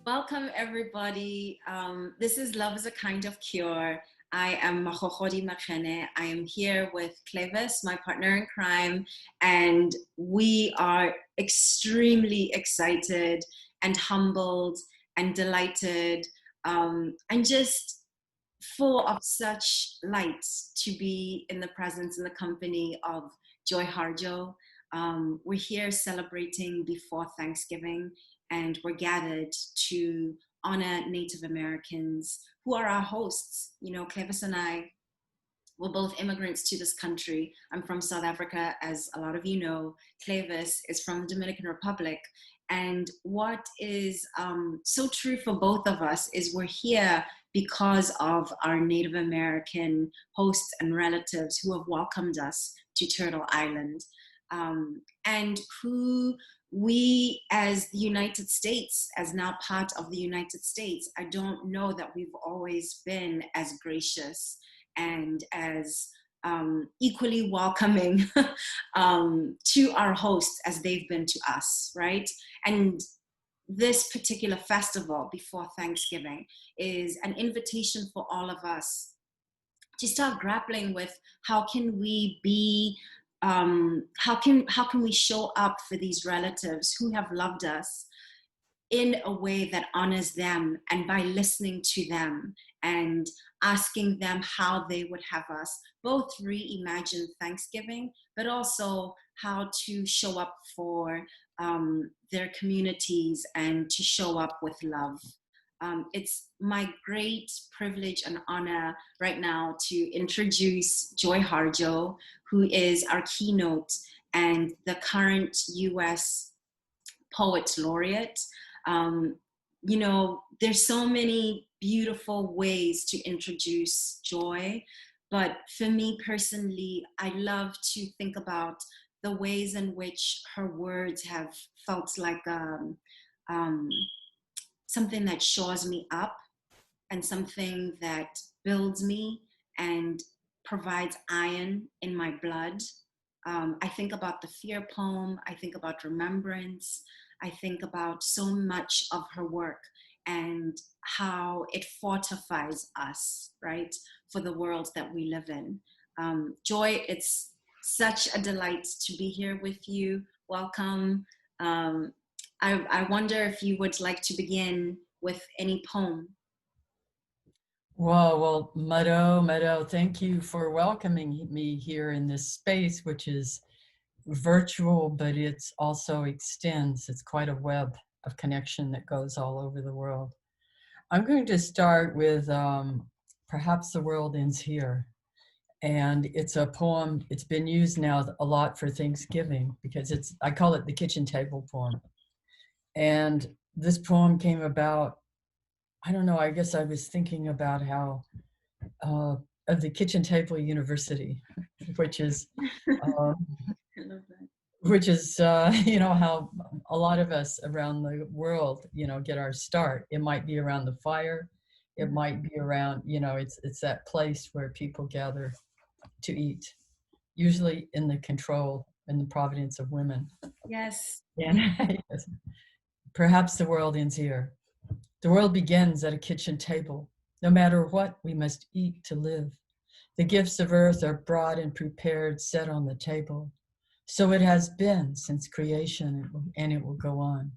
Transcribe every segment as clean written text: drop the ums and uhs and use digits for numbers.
Welcome, everybody. This is Love is a Kind of Cure. I am Mahokhodi Makhene. I am here with Clevis, my partner in crime, and we are extremely excited and humbled and delighted and just full of such light to be in the presence and the company of Joy Harjo. We're here celebrating before Thanksgiving, and we're gathered to honor Native Americans who are our hosts. You know, Clevis and I were both immigrants to this country. I'm from South Africa, as a lot of you know. Clevis is from the Dominican Republic. And what is so true for both of us is we're here because of our Native American hosts and relatives who have welcomed us to Turtle Island, and who we as the United States, as now part of the United States, I don't know that we've always been as gracious and as equally welcoming to our hosts as they've been to us, right? And this particular festival before Thanksgiving is an invitation for all of us to start grappling with how can we be how can we show up for these relatives who have loved us in a way that honors them, and by listening to them and asking them how they would have us both reimagine Thanksgiving, but also how to show up for their communities and to show up with love. It's my great privilege and honor right now to introduce Joy Harjo, who is our keynote and the current US Poet Laureate. You know, there's so many beautiful ways to introduce Joy, but for me personally, I love to think about the ways in which her words have felt like something that shores me up and something that builds me and provides iron in my blood. I think about the Fear poem, I think about Remembrance, I think about so much of her work and how it fortifies us, right, for the world that we live in. Joy, it's such a delight to be here with you. Welcome. I wonder if you would like to begin with any poem. Well, Mado, thank you for welcoming me here in this space, which is virtual, but it's also extends. It's quite a web of connection that goes all over the world. I'm going to start with Perhaps the World Ends Here. And it's a poem, it's been used now a lot for Thanksgiving because I call it the kitchen table poem. And this poem came about, I don't know, I guess I was thinking about how, of the Kitchen Table University, which is, you know, how a lot of us around the world, you know, get our start. It might be around the fire. It might be around, you know, it's that place where people gather to eat, usually in the control and the providence of women. Yes. And yes. Perhaps the world ends here. The world begins at a kitchen table. No matter what, we must eat to live. The gifts of earth are brought and prepared, set on the table. So it has been since creation, and it will go on.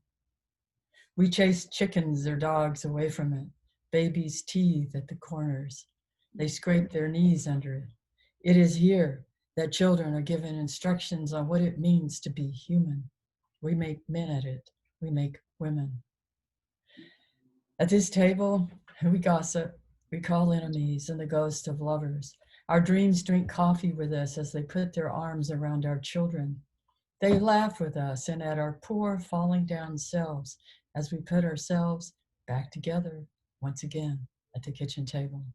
We chase chickens or dogs away from it. Babies teethe at the corners. They scrape their knees under it. It is here that children are given instructions on what it means to be human. We make men at it. We make women. At this table, we gossip. We call enemies and the ghosts of lovers. Our dreams drink coffee with us as they put their arms around our children. They laugh with us and at our poor falling down selves as we put ourselves back together once again at the kitchen table.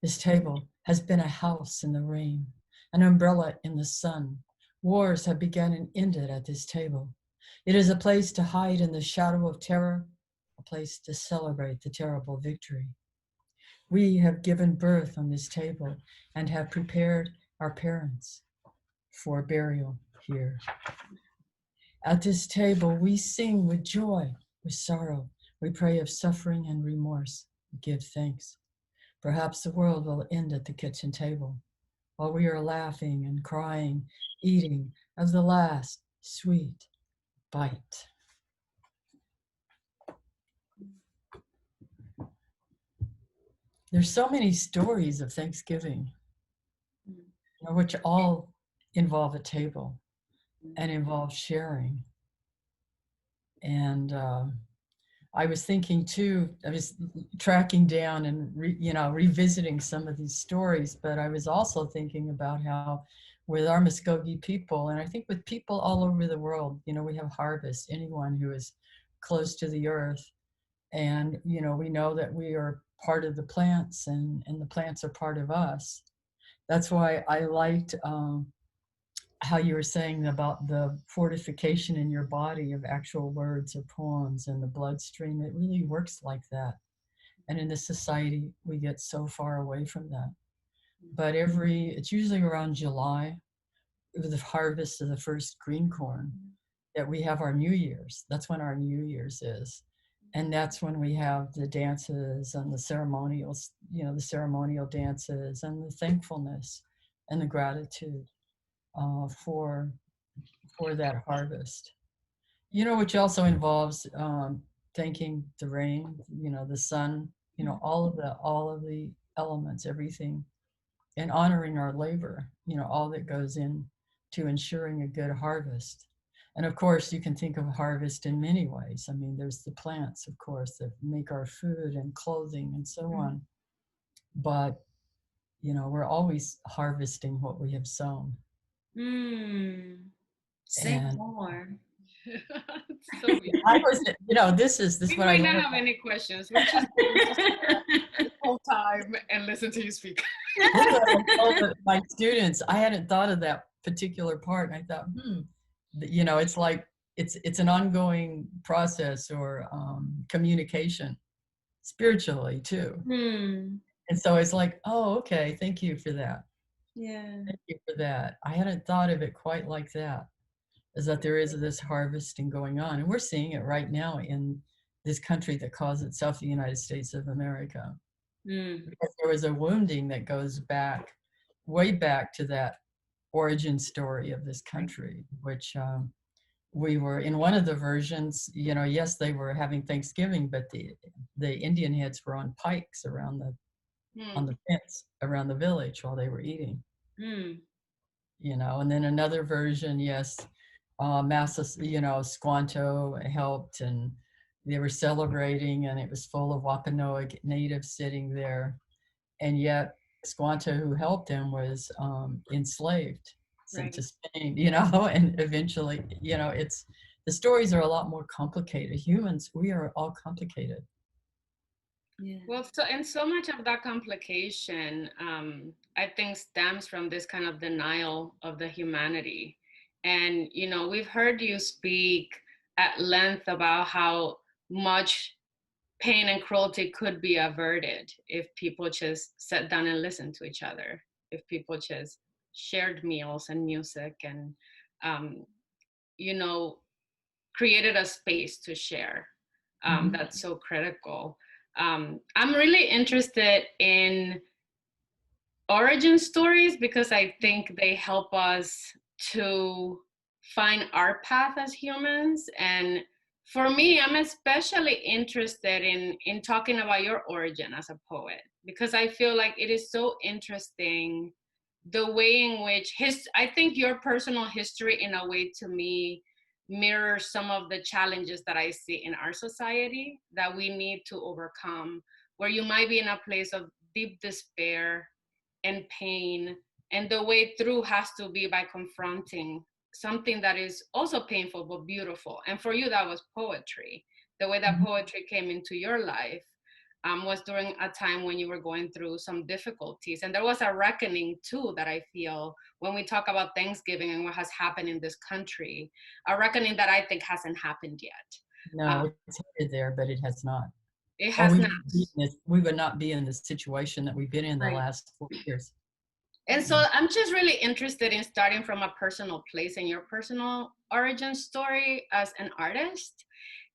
This table has been a house in the rain, an umbrella in the sun. Wars have begun and ended at this table. It is a place to hide in the shadow of terror, a place to celebrate the terrible victory. We have given birth on this table and have prepared our parents for burial here. At this table, we sing with joy, with sorrow. We pray of suffering and remorse. We give thanks. Perhaps the world will end at the kitchen table while we are laughing and crying, eating of the last sweet bite. There's so many stories of Thanksgiving, which all involve a table and involve sharing. And I was thinking too, I was tracking down and revisiting some of these stories, but I was also thinking about how with our Muskogee people, and I think with people all over the world, we have harvest, anyone who is close to the earth. And, we know that we are part of the plants and the plants are part of us. That's why I liked how you were saying about the fortification in your body of actual words or poems and the bloodstream. It really works like that. And in this society, we get so far away from that. But it's usually around July, with the harvest of the first green corn, that we have our New Year's. That's when our New Year's is. And that's when we have the dances and the ceremonials, the ceremonial dances and the thankfulness and the gratitude for that harvest. Which also involves thanking the rain, the sun, all of the elements, everything, and honoring our labor, all that goes in to ensuring a good harvest. And of course, you can think of harvest in many ways. I mean, there's the plants, of course, that make our food and clothing and so on. But, we're always harvesting what we have sown. Say more. So I was, this is we what might I not have any questions. We'll just the whole time and listen to you speak. My students, I hadn't thought of that particular part. And I thought, it's like it's an ongoing process or communication spiritually too. And so it's like, oh, okay, thank you for that. Yeah. Thank you for that. I hadn't thought of it quite like that, is that there is this harvesting going on. And we're seeing it right now in this country that calls itself the United States of America. Because there was a wounding that goes back, way back to that origin story of this country, which we were in one of the versions, yes, they were having Thanksgiving, but the Indian heads were on pikes around on the fence around the village while they were eating. And then another version, yes, Squanto helped and they were celebrating and it was full of Wampanoag natives sitting there. And yet Squanto, who helped him, was enslaved, sent to Spain, and eventually, the stories are a lot more complicated. Humans, we are all complicated. Yeah. Well, so much of that complication, I think, stems from this kind of denial of the humanity. And, we've heard you speak at length about how much pain and cruelty could be averted if people just sat down and listened to each other, if people just shared meals and music and, created a space to share. That's so critical. I'm really interested in origin stories because I think they help us to find our path as humans. And for me, I'm especially interested in talking about your origin as a poet, because I feel like it is so interesting the way in which I think your personal history, in a way, to me, mirrors some of the challenges that I see in our society that we need to overcome, where you might be in a place of deep despair and pain, and the way through has to be by confronting something that is also painful but beautiful. And for you, that was poetry. The way that poetry came into your life was during a time when you were going through some difficulties. And there was a reckoning too that I feel when we talk about Thanksgiving and what has happened in this country, a reckoning that I think hasn't happened yet. No, it's there, but it has not. It Or has not. we would not be in the situation that we've been in the Right. last 4 years. And so I'm just really interested in starting from a personal place in your personal origin story as an artist,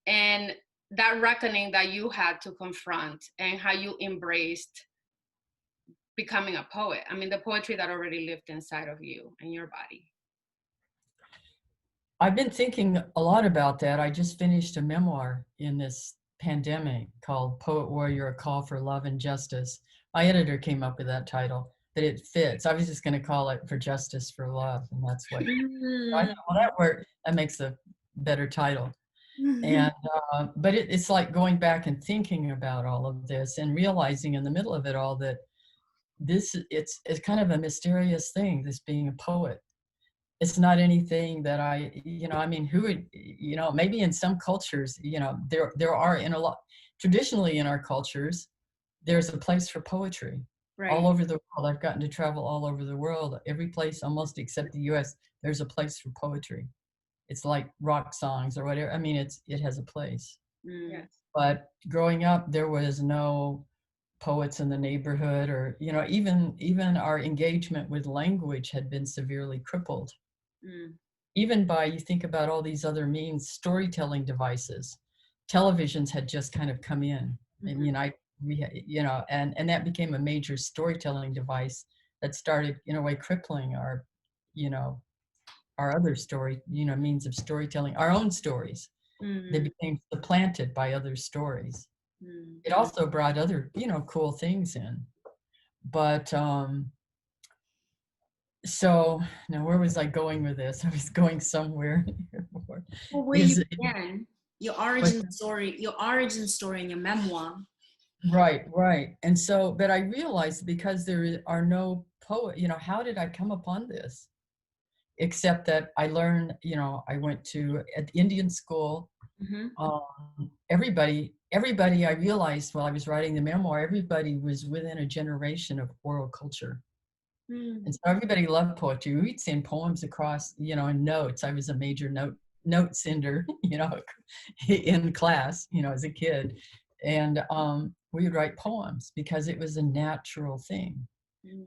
and that reckoning that you had to confront and how you embraced becoming a poet. I mean, the poetry that already lived inside of you and your body. I've been thinking a lot about that. I just finished a memoir in this pandemic called Poet Warrior, A Call for Love and Justice. My editor came up with that title, but it fits. I was just going to call it For Justice, for Love, and that's what I thought, well, that makes a better title. And but it's like going back and thinking about all of this and realizing in the middle of it all that it's kind of a mysterious thing, this being a poet. It's not anything that I mean, who would, maybe in some cultures, there are in a lot, traditionally in our cultures, there's a place for poetry. Right. All over the world. I've gotten to travel all over the world. Every place, almost except the US, there's a place for poetry. It's like rock songs or whatever. I mean, it has a place. Yes. But growing up, there was no poets in the neighborhood, or even our engagement with language had been severely crippled. Even by, you think about all these other means, storytelling devices, televisions had just kind of come in. And that became a major storytelling device that started in a way crippling our other story, means of storytelling, our own stories. They became supplanted by other stories. It also brought other, cool things in. But so now where was I going with this? I was going somewhere. Well, where you began, your origin story in your memoir. Right. And so, but I realized because there are no poet, how did I come upon this? Except that I learned, I went to at Indian school. Everybody, I realized while I was writing the memoir, everybody was within a generation of oral culture. And so everybody loved poetry. We'd send poems across, in notes. I was a major note sender, in class, as a kid. And we would write poems because it was a natural thing.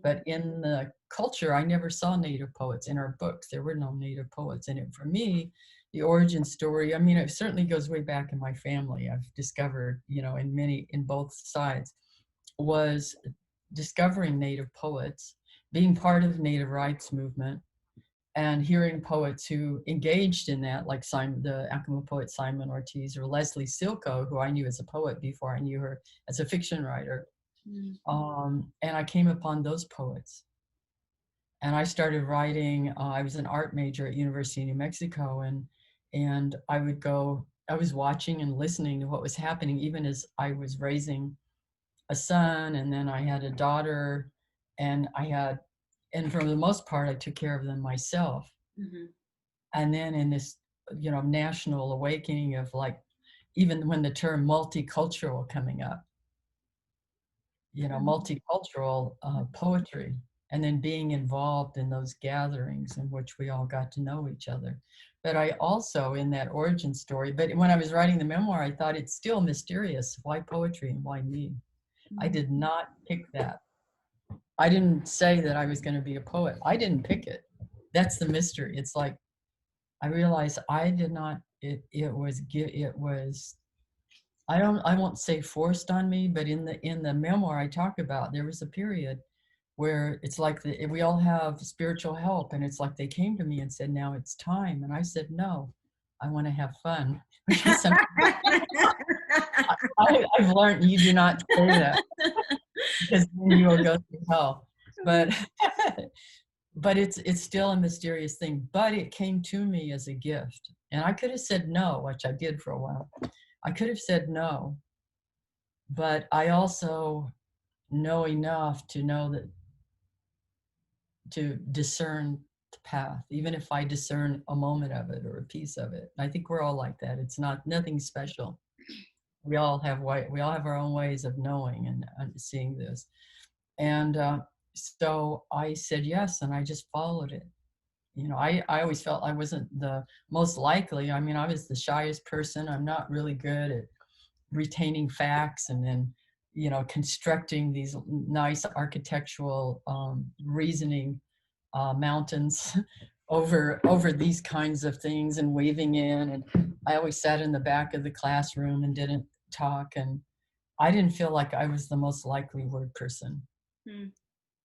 But in the culture, I never saw Native poets in our books. There were no Native poets. And for me, the origin story, I mean, it certainly goes way back in my family. I've discovered, in both sides, was discovering Native poets, being part of the Native rights movement, and hearing poets who engaged in that, like the Yakima poet Simon Ortiz, or Leslie Silko, who I knew as a poet before I knew her as a fiction writer. And I came upon those poets. And I started writing. I was an art major at University of New Mexico, and I was watching and listening to what was happening, even as I was raising a son, and then I had a daughter, and for the most part, I took care of them myself. And then in this, national awakening of, like, even when the term multicultural coming up, multicultural poetry, and then being involved in those gatherings in which we all got to know each other. But I also, in that origin story, but when I was writing the memoir, I thought it's still mysterious. Why poetry and why me? I did not pick that. I didn't say that I was going to be a poet. I didn't pick it. That's the mystery. It's like, I realized I did not, it was, I won't say forced on me, but in the memoir I talk about, there was a period where it's like we all have spiritual help, and it's like they came to me and said, now it's time. And I said, no, I want to have fun. I've learned you do not say that, because then you will go through hell. But but it's still a mysterious thing. But it came to me as a gift, and I could have said no, which I did for a while. I could have said no, but I also know enough to know that, to discern the path, even if I discern a moment of it or a piece of it. I think we're all like that. It's nothing special. We all have our own ways of knowing and seeing this. And so I said yes, and I just followed it. You know, I always felt I wasn't the most likely. I mean, I was the shyest person. I'm not really good at retaining facts and then, you know, constructing these nice architectural reasoning mountains over these kinds of things and weaving in. And I always sat in the back of the classroom and didn't talk. And I didn't feel like I was the most likely word person.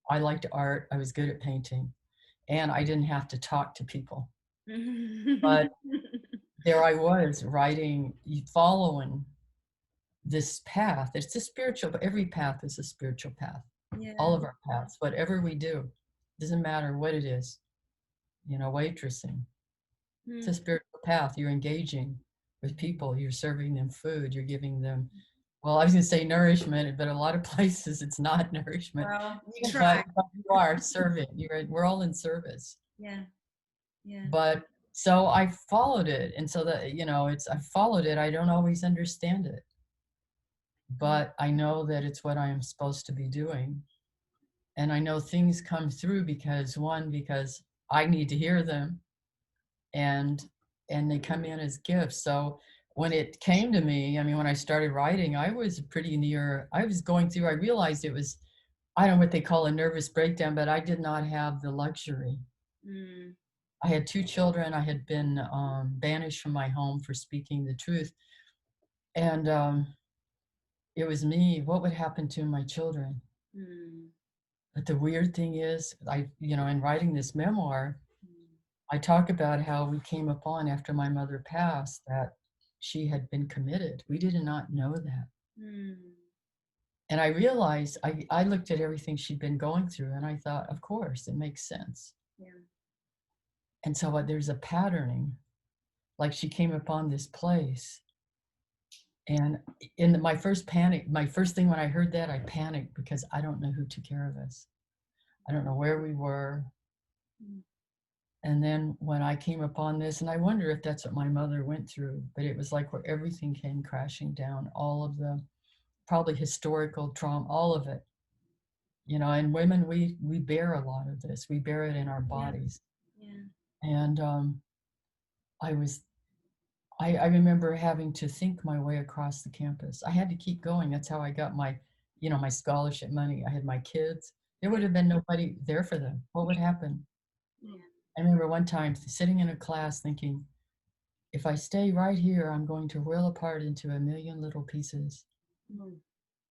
I liked art. I was good at painting. And I didn't have to talk to people. But there I was writing, following this path. It's a spiritual, but every path is a spiritual path. Yeah. All of our paths, whatever we do, doesn't matter what it is. You know, waitressing. It's a spiritual path. You're engaging with people. You're serving them food. You're giving them, well, I was going to say nourishment, but a lot of places it's not nourishment. Well, you try. But you are serving. We're all in service. Yeah. Yeah. But so I followed it. And so that, you know, I followed it. I don't always understand it. But I know that it's what I am supposed to be doing. And I know things come through because I need to hear them. And they come in as gifts. So when it came to me, I mean, when I started writing, I was going through, I realized it was, I don't know what they call a nervous breakdown, but I did not have the luxury. I had 2 children. I had been banished from my home for speaking the truth. And it was me, what would happen to my children? But the weird thing is, in writing this memoir, I talk about how we came upon after my mother passed that she had been committed. We did not know that. And I realized, I looked at everything she'd been going through and I thought, of course, it makes sense. Yeah. And so there's a patterning, like she came upon this place. And in my first thing when I heard that, I panicked because I don't know who took care of us. I don't know where we were. And then when I came upon this, and I wonder if that's what my mother went through, but it was like where everything came crashing down, all of the probably historical trauma, all of it. You know, and women, we bear a lot of this. We bear it in our bodies. Yeah. And I remember having to think my way across the campus. I had to keep going. That's how I got my scholarship money. I had my kids. There would have been nobody there for them. What would happen? Yeah. I remember one time sitting in a class thinking, if I stay right here, I'm going to roll apart into a million little pieces.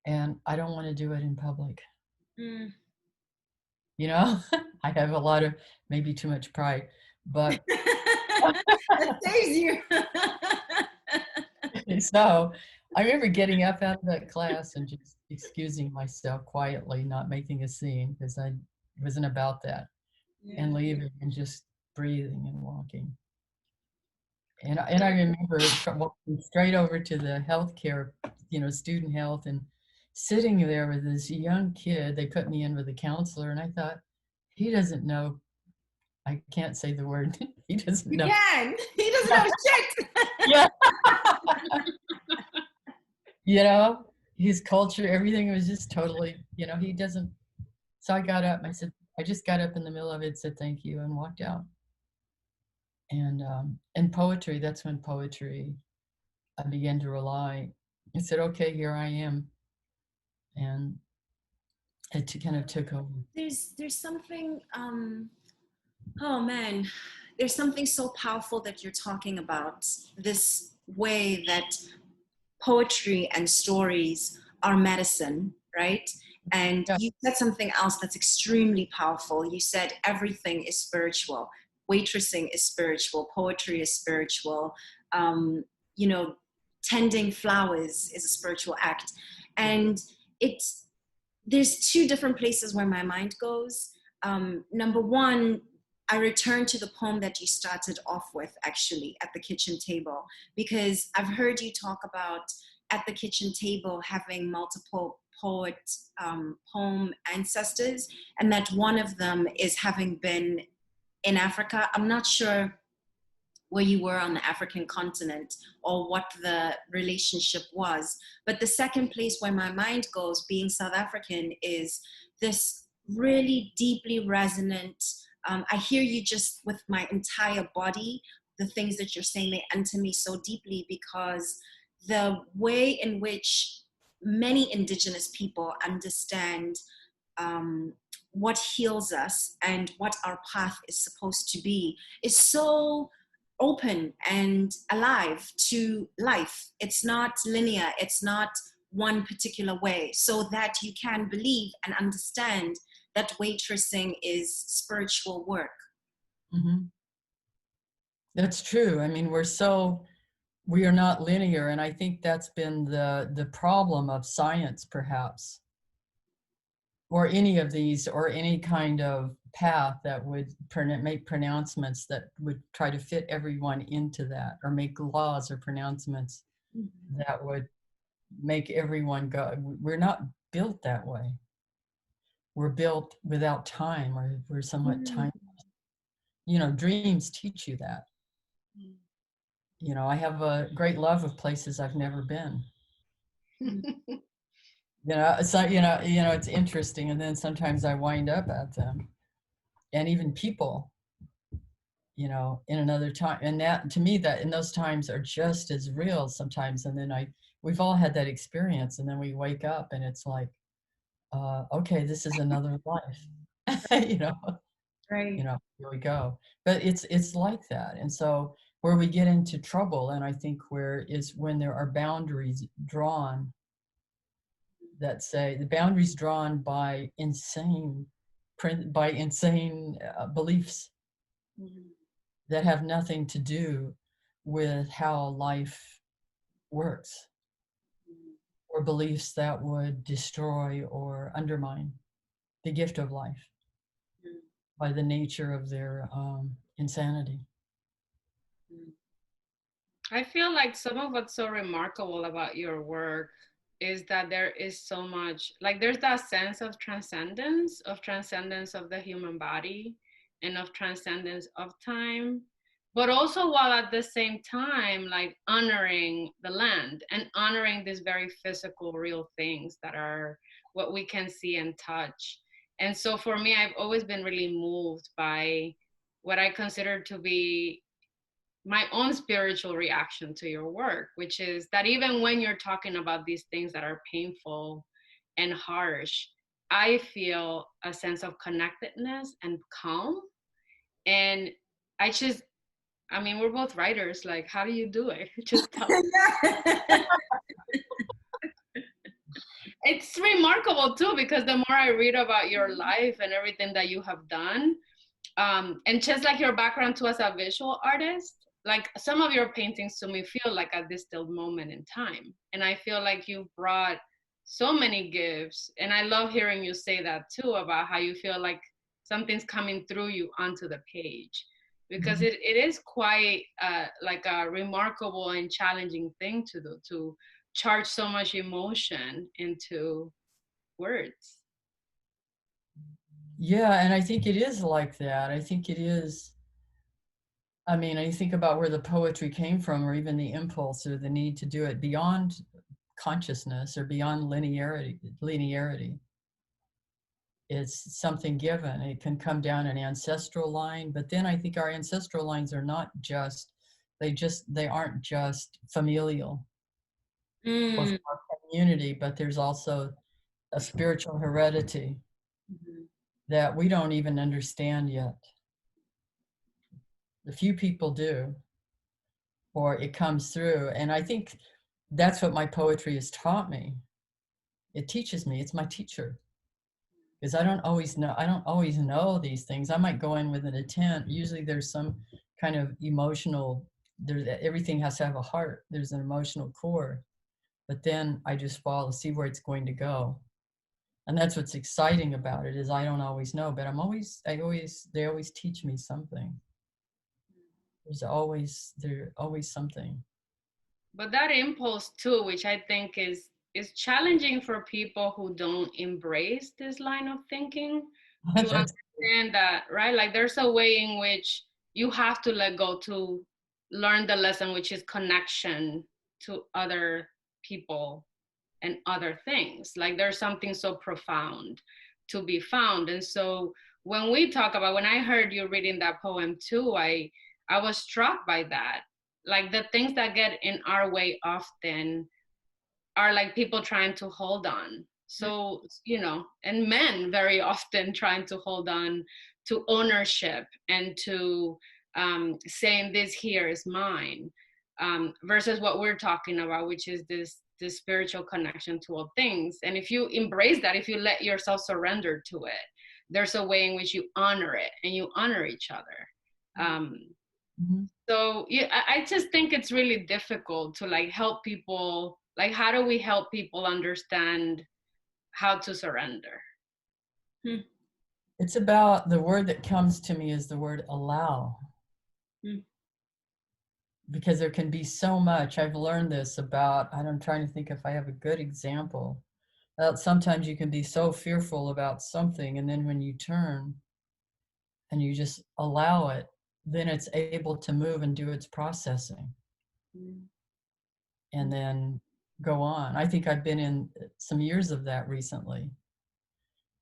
And I don't want to do it in public. You know, I have a lot of, maybe too much pride, but. That saves you. So I remember getting up out of that class and just excusing myself quietly, not making a scene because I wasn't about that. Yeah. And leaving and just breathing and walking. And I remember walking straight over to the healthcare, student health, and sitting there with this young kid. They put me in with a counselor, and I thought, he doesn't know. I can't say the word. He doesn't know. He doesn't know shit. Yeah. His culture, everything was just totally, he doesn't. So I got up and I just got up in the middle of it, said thank you, and walked out. And poetry, that's when poetry, I began to rely. I said, okay, here I am. And it kind of took over. There's something, oh man, there's something so powerful that you're talking about, this way that poetry and stories are medicine, right? And you said something else that's extremely powerful. You said everything is spiritual. Waitressing is spiritual. Poetry is spiritual. Tending flowers is a spiritual act. And there's 2 different places where my mind goes. Number one, I return to the poem that you started off with, actually, at the kitchen table, because I've heard you talk about at the kitchen table having multiple poem ancestors, and that one of them is having been in Africa. I'm not sure where you were on the African continent or what the relationship was. But the second place where my mind goes, being South African, is this really deeply resonant. I hear you just with my entire body. The things that you're saying, they enter me so deeply, because the way in which many Indigenous people understand what heals us and what our path is supposed to be is so open and alive to life. It's not linear, it's not one particular way, so that you can believe and understand that waitressing is spiritual work. Mm-hmm. That's true. I mean, we are not linear, and I think that's been the problem of science, perhaps, or any of these, or any kind of path that would make pronouncements that would try to fit everyone into that, or make laws or pronouncements that would make everyone go. We're not built that way. We're built without time, or we're somewhat time. You know, dreams teach you that. You know, I have a great love of places I've never been. You know, so it's interesting, and then sometimes I wind up at them, and even people, you know, in another time, and that, to me, that in those times are just as real sometimes. And then we've all had that experience, and then we wake up and it's like, okay, this is another life. you know Right. you know, here we go. But it's like that. And so where we get into trouble, and I think when there are boundaries drawn, that say the boundaries drawn by insane beliefs that have nothing to do with how life works, or beliefs that would destroy or undermine the gift of life by the nature of their insanity. I feel like some of what's so remarkable about your work is that there is so much, like there's that sense of transcendence of the human body, and of transcendence of time, but also while at the same time, like honoring the land and honoring these very physical, real things that are what we can see and touch. And so for me, I've always been really moved by what I consider to be my own spiritual reaction to your work, which is that even when you're talking about these things that are painful and harsh, I feel a sense of connectedness and calm. And I mean, we're both writers. Like, how do you do it? Just tell me. It's remarkable too, because the more I read about your life and everything that you have done, and just like your background too as a visual artist, like some of your paintings to me feel like a distilled moment in time. And I feel like you brought so many gifts. And I love hearing you say that too, about how you feel like something's coming through you onto the page, because it is quite like a remarkable and challenging thing to do, to charge so much emotion into words. Yeah, and I think it is like that. I think it is. I mean, I think about where the poetry came from, or even the impulse or the need to do it beyond consciousness or beyond linearity. It's something given. It can come down an ancestral line, but then I think our ancestral lines are not just, they aren't just familial or from our community, but there's also a spiritual heredity that we don't even understand yet. The few people do, or it comes through. And I think that's what my poetry has taught me. It teaches me, it's my teacher. Because I don't always know these things. I might go in with an intent. Usually there's some kind of emotional, everything has to have a heart. There's an emotional core. But then I just follow, see where it's going to go. And that's what's exciting about it, is I don't always know, but they always teach me something. There's always something. But that impulse too, which I think is challenging for people who don't embrace this line of thinking, to understand that, right? Like there's a way in which you have to let go to learn the lesson, which is connection to other people and other things. Like there's something so profound to be found. And so when we talk about, when I heard you reading that poem too, I was struck by that. Like the things that get in our way often are like people trying to hold on. So, you know, and men very often trying to hold on to ownership and to saying this here is mine, versus what we're talking about, which is this spiritual connection to all things. And if you embrace that, if you let yourself surrender to it, there's a way in which you honor it and you honor each other. So yeah, I just think it's really difficult to like help people. Like, how do we help people understand how to surrender? It's about, the word that comes to me is the word allow. Because there can be so much. I've learned this about, I'm trying to think if I have a good example. Sometimes you can be so fearful about something, and then when you turn and you just allow it, then it's able to move and do its processing. And then go on. I think I've been in some years of that recently.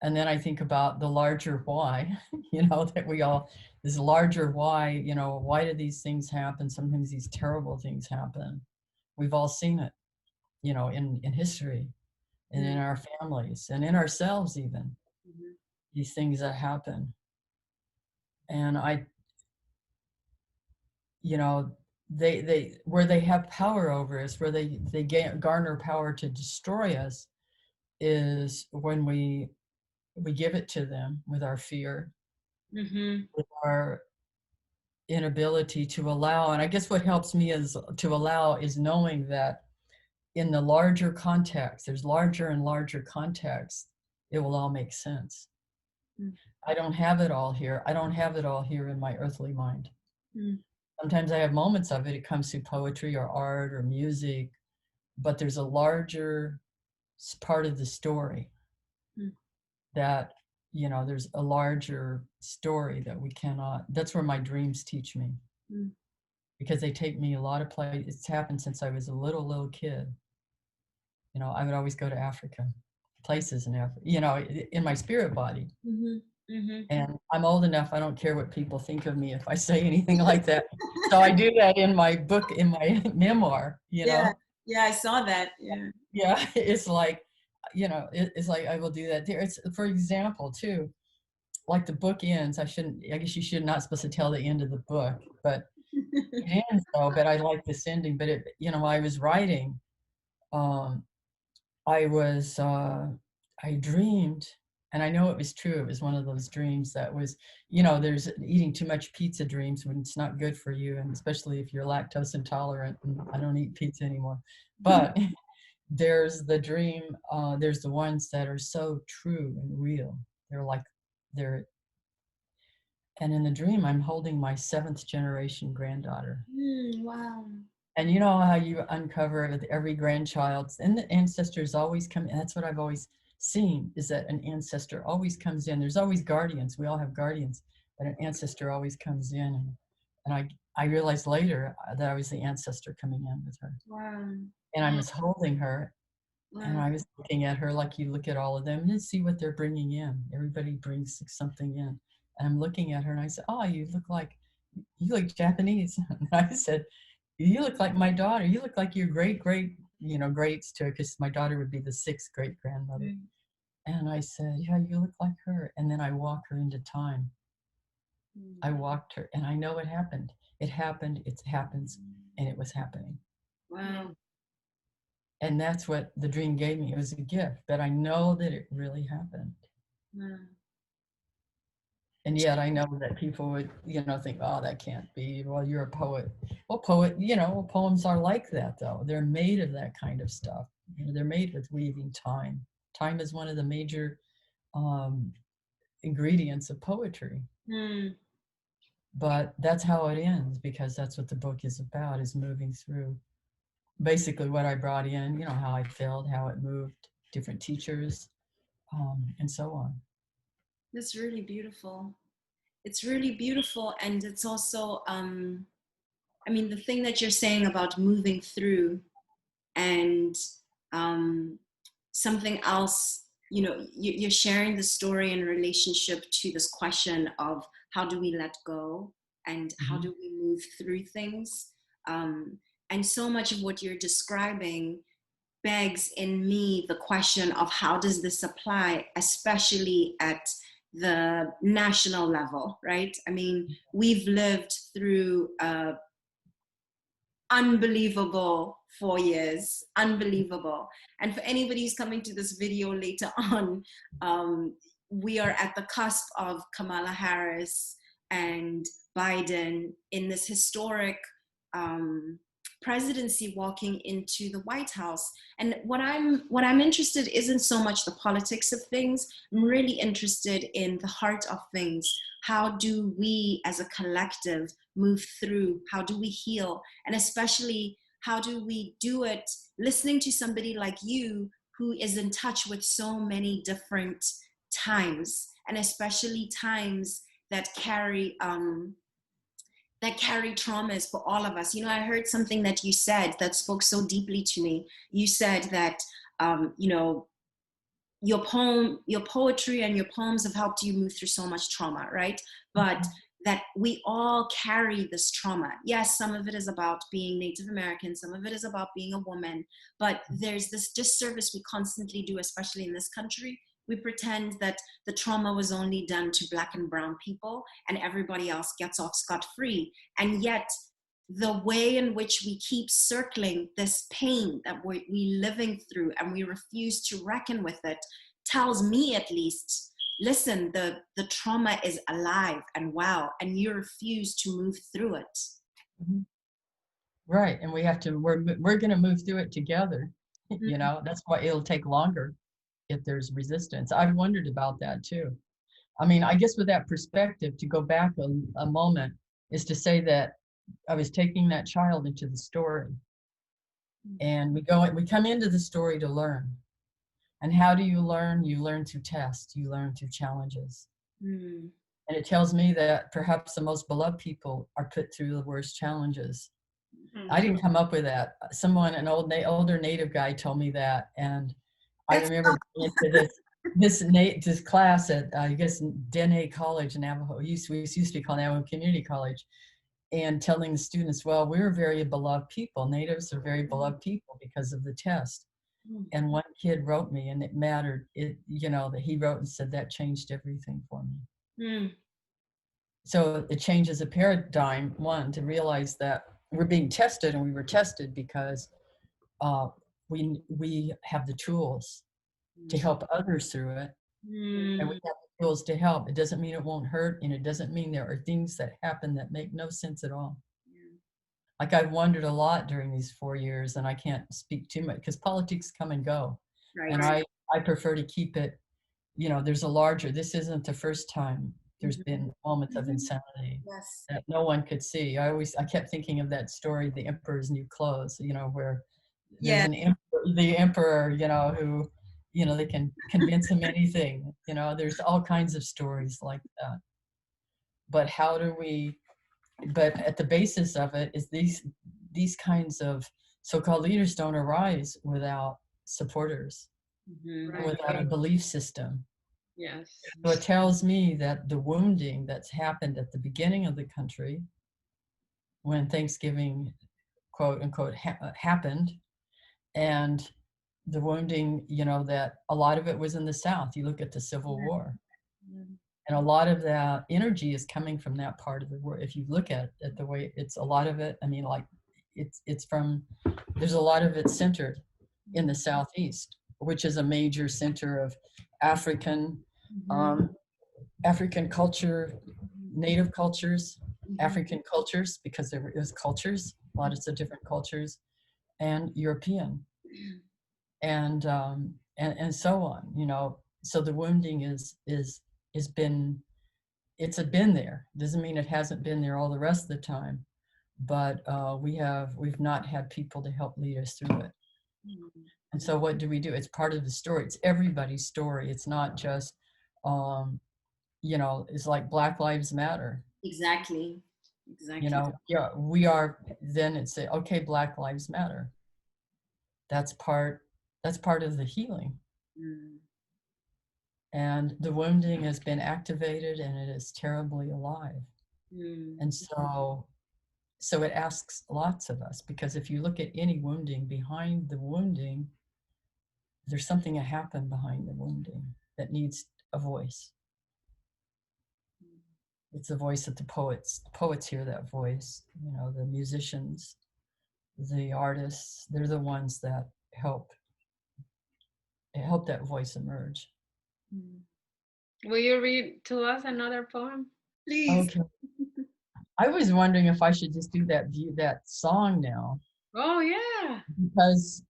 And then I think about the larger why, you know, that we all, this larger why, you know, why do these things happen? Sometimes these terrible things happen. We've all seen it, you know, in history and in our families and in ourselves even, these things that happen. And you know, they where they have power over us, where they garner power to destroy us, is when we give it to them with our fear, with our inability to allow. And I guess what helps me is to allow is knowing that in the larger context, there's larger and larger context, it will all make sense. I don't have it all here. I don't have it all here in my earthly mind. Sometimes I have moments of it. It comes through poetry or art or music, but there's a larger part of the story that, you know, there's a larger story that we cannot, that's where my dreams teach me. Because they take me a lot of places. It's happened since I was a little kid. You know, I would always go to Africa, places in Africa, you know, in my spirit body. And I'm old enough, I don't care what people think of me if I say anything like that. So I do that in my book, in my memoir, you know. Yeah, I saw that. Yeah, it's like, you know, it's like I will do that there. It's, for example, too, like the book ends. I guess you should not supposed to tell the end of the book, but it ends though. But I like this ending. But it, you know, I was writing, I dreamed, and I know it was true. It was one of those dreams that was, you know, there's eating too much pizza dreams when it's not good for you, and especially if you're lactose intolerant. And I don't eat pizza anymore. But there's the dream, there's the ones that are so true and real. And in the dream, I'm holding my 7th generation granddaughter. Wow. And you know how you uncover with every grandchild, and the ancestors always come, and that's what I've always seen, is that an ancestor always comes in. There's always guardians. We all have guardians, but an ancestor always comes in. And I realized later that I was the ancestor coming in with her. Wow. And I was holding her, and I was looking at her like you look at all of them and see what they're bringing in. Everybody brings something in. And I'm looking at her, and I said, oh, you look Japanese. And I said, you look like my daughter. You look like your greats to, because my daughter would be the 6th great grandmother. And I said, yeah, you look like her. And then I walk her into time. I walked her, and I know it happened. It happened, it happens, and it was happening. Wow. And that's what the dream gave me. It was a gift, but I know that it really happened. Wow. And yet I know that people would, you know, think, oh, that can't be. Well, you're a poet. Well, poems are like that, though. They're made of that kind of stuff. You know, they're made with weaving time. Time is one of the major ingredients of poetry. But that's how it ends, because that's what the book is about, is moving through. Basically what I brought in, you know, how I felt, how it moved, different teachers, and so on. That's really beautiful. It's really beautiful. And it's also, I mean, the thing that you're saying about moving through and um, something else, you know, you're sharing the story in relationship to this question of how do we let go and how Mhm. do we move through things. Um, and so much of what you're describing begs in me the question of how does this apply, especially at the national level, right? I mean, we've lived through unbelievable 4 years, unbelievable. And for anybody who's coming to this video later on, we are at the cusp of Kamala Harris and Biden in this historic presidency walking into the White House. And what I'm interested isn't so much the politics of things. I'm really interested in the heart of things. How do we as a collective move through? How do we heal? And especially, how do we do it listening to somebody like you who is in touch with so many different times, and especially times that carry traumas for all of us. You know, I heard something that you said that spoke so deeply to me. You said that, you know, your poetry and your poems have helped you move through so much trauma, right? But that we all carry this trauma. Yes, some of it is about being Native American, some of it is about being a woman, but there's this disservice we constantly do, especially in this country. We pretend that the trauma was only done to Black and brown people and everybody else gets off scot-free. And yet, the way in which we keep circling this pain that we living through and we refuse to reckon with it tells me, at least, listen, the trauma is alive and well, and you refuse to move through it. Mhm. Right, and we have to. We're going to move through it together. You Mm-hmm. know, that's why it'll take longer if there's resistance. I've wondered about that too. I mean, I guess with that perspective, to go back a moment is to say that I was taking that child into the story, and we come into the story to learn. And how do you learn? You learn through tests, you learn through challenges. Mm-hmm. And it tells me that perhaps the most beloved people are put through the worst challenges. I didn't come up with that. Someone, an older Native guy, told me that, and I That's remember going into this class at I guess Dene College in Navajo. We used to be called Navajo Community College, and telling the students, well, we were very beloved people. Natives are very beloved people because of the test. And one kid wrote me, and it mattered. That he wrote and said that changed everything for me. Mm. So it changes a paradigm, one, to realize that we're being tested, and we were tested because we have the tools to help others through it, and we Mm. have the tools to help. It doesn't mean it won't hurt, and it doesn't mean there are things that happen that make no sense at all. Like, I've wondered a lot during these 4 years, and I can't speak too much because politics come and go. Right. And I prefer to keep it, there's a larger, this isn't the first time there's been moments of insanity Yes. that no one could see. I kept thinking of that story, The Emperor's New Clothes, where there's Yeah. the emperor, who, they can convince him anything, there's all kinds of stories like that. But but at the basis of it is these kinds of so-called leaders don't arise without supporters and without a belief system. Yes. So it tells me that the wounding that's happened at the beginning of the country, when Thanksgiving, quote unquote, happened, and the wounding, that a lot of it was in the South. You look at the Civil War, and a lot of that energy is coming from that part of the world. If you look at it the way it's a lot of it, I mean, like it's from, there's a lot of it centered in the Southeast, which is a major center of African, African culture, Native cultures, African cultures, because there is cultures, lots of different cultures, and European, and so on. So the wounding is been, it's been there. Doesn't mean it hasn't been there all the rest of the time, but we've not had people to help lead us through it. And so what do? It's part of the story. It's everybody's story. It's not just you know, is like Black Lives Matter. Exactly. Exactly. You know, yeah, we are, then it's okay, Black Lives Matter. That's part of the healing. Mm. And the wounding has been activated and it is terribly alive. Mm. And so it asks lots of us, because if you look at any wounding, behind the wounding, there's something that happened behind the wounding that needs a voice. It's the voice of the poets. The poets hear that voice, you know, the musicians, the artists, they're the ones that help that voice emerge. Will you read to us another poem? Please. Okay. I was wondering if I should just do that song now. Oh yeah. Because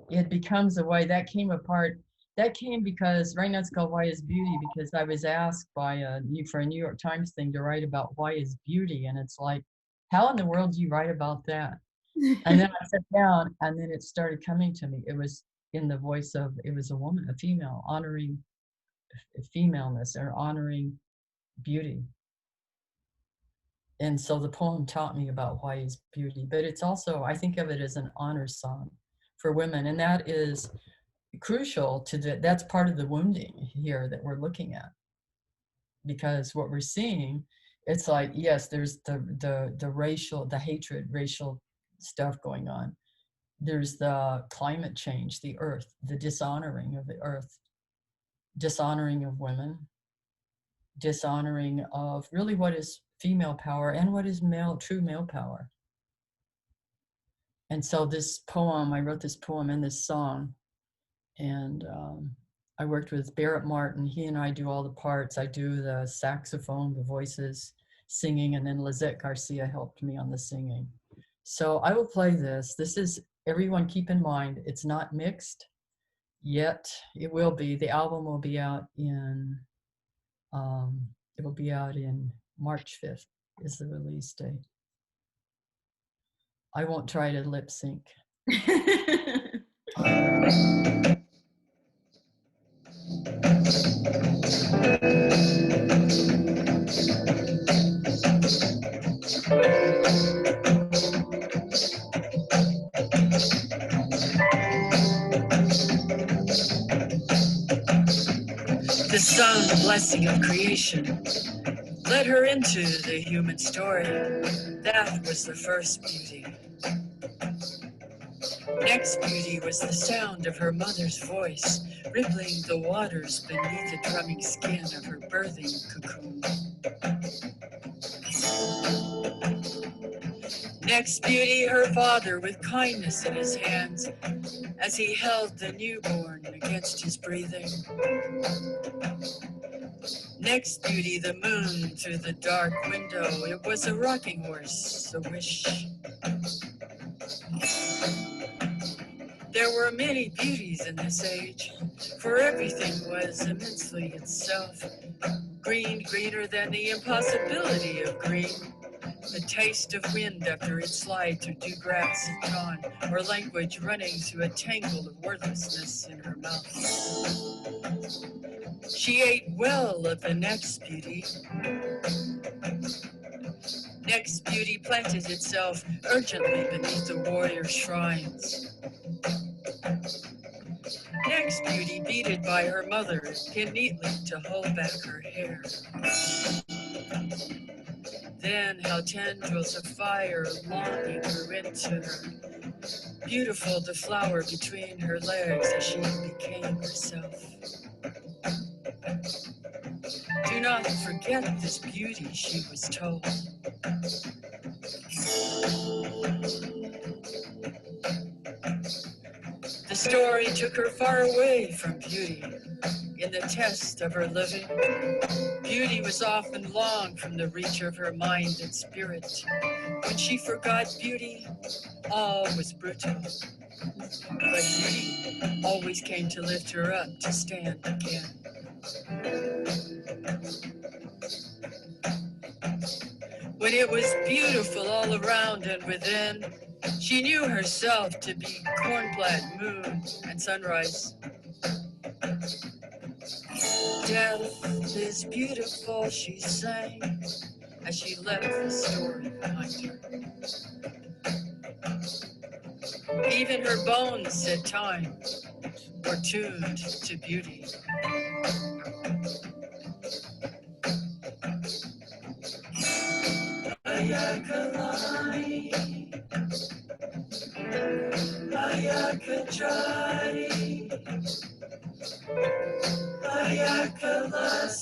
it becomes a way that came apart. That came because right now it's called Why is Beauty, because I was asked for a New York Times thing to write about why is beauty. And it's like, how in the world do you write about that? And then I sat down and then it started coming to me. It was in the voice of, it was a woman, a female, honoring femaleness or honoring beauty. And so the poem taught me about why is beauty, but it's also, I think of it as an honor song for women. And that is crucial to that's part of the wounding here that we're looking at. Because what we're seeing, it's like, yes, there's the racial, the hatred, racial stuff going on. There's the climate change, the earth, the dishonoring of the earth, dishonoring of women, dishonoring of really what is female power and what is true male power. And so this poem, I wrote this poem and this song, and I worked with Barrett Martin. He and I do all the parts. I do the saxophone, the voices, singing, and then Lizette Garcia helped me on the singing. So I will play this. This is, everyone keep in mind, it's not mixed yet. It will be. The album will be out in, it will be out in March 5th is the release date. I won't try to lip sync. The sun, the blessing of creation, led her into the human story. That was the first beauty. Next beauty was the sound of her mother's voice, rippling the waters beneath the drumming skin of her birthing cocoon. Next beauty, her father with kindness in his hands, as he held the newborn against his breathing. Next beauty, the moon through the dark window. It was a rocking horse, a wish. There were many beauties in this age, for everything was immensely itself. Green, greener than the impossibility of green. The taste of wind after its slide through dew grass at dawn, or language running through a tangle of wordlessness in her mouth. She ate well of the next beauty. Next beauty planted itself urgently beneath the warrior shrines. Next beauty, beaded by her mother, pinned neatly to hold back her hair. Then how tendrils of fire longing grew into her. Beautiful the flower between her legs as she became herself. Do not forget this beauty, she was told. The story took her far away from beauty. In the test of her living, beauty was often long from the reach of her mind and spirit. When she forgot beauty, all was brutal. But beauty always came to lift her up to stand again. When it was beautiful all around and within, she knew herself to be cornplant, moon, and sunrise. Death is beautiful, she sang, as she left the story behind her. Even her bones said time, were tuned to beauty. Ayakalani, Ayakajari, Ayakalasti,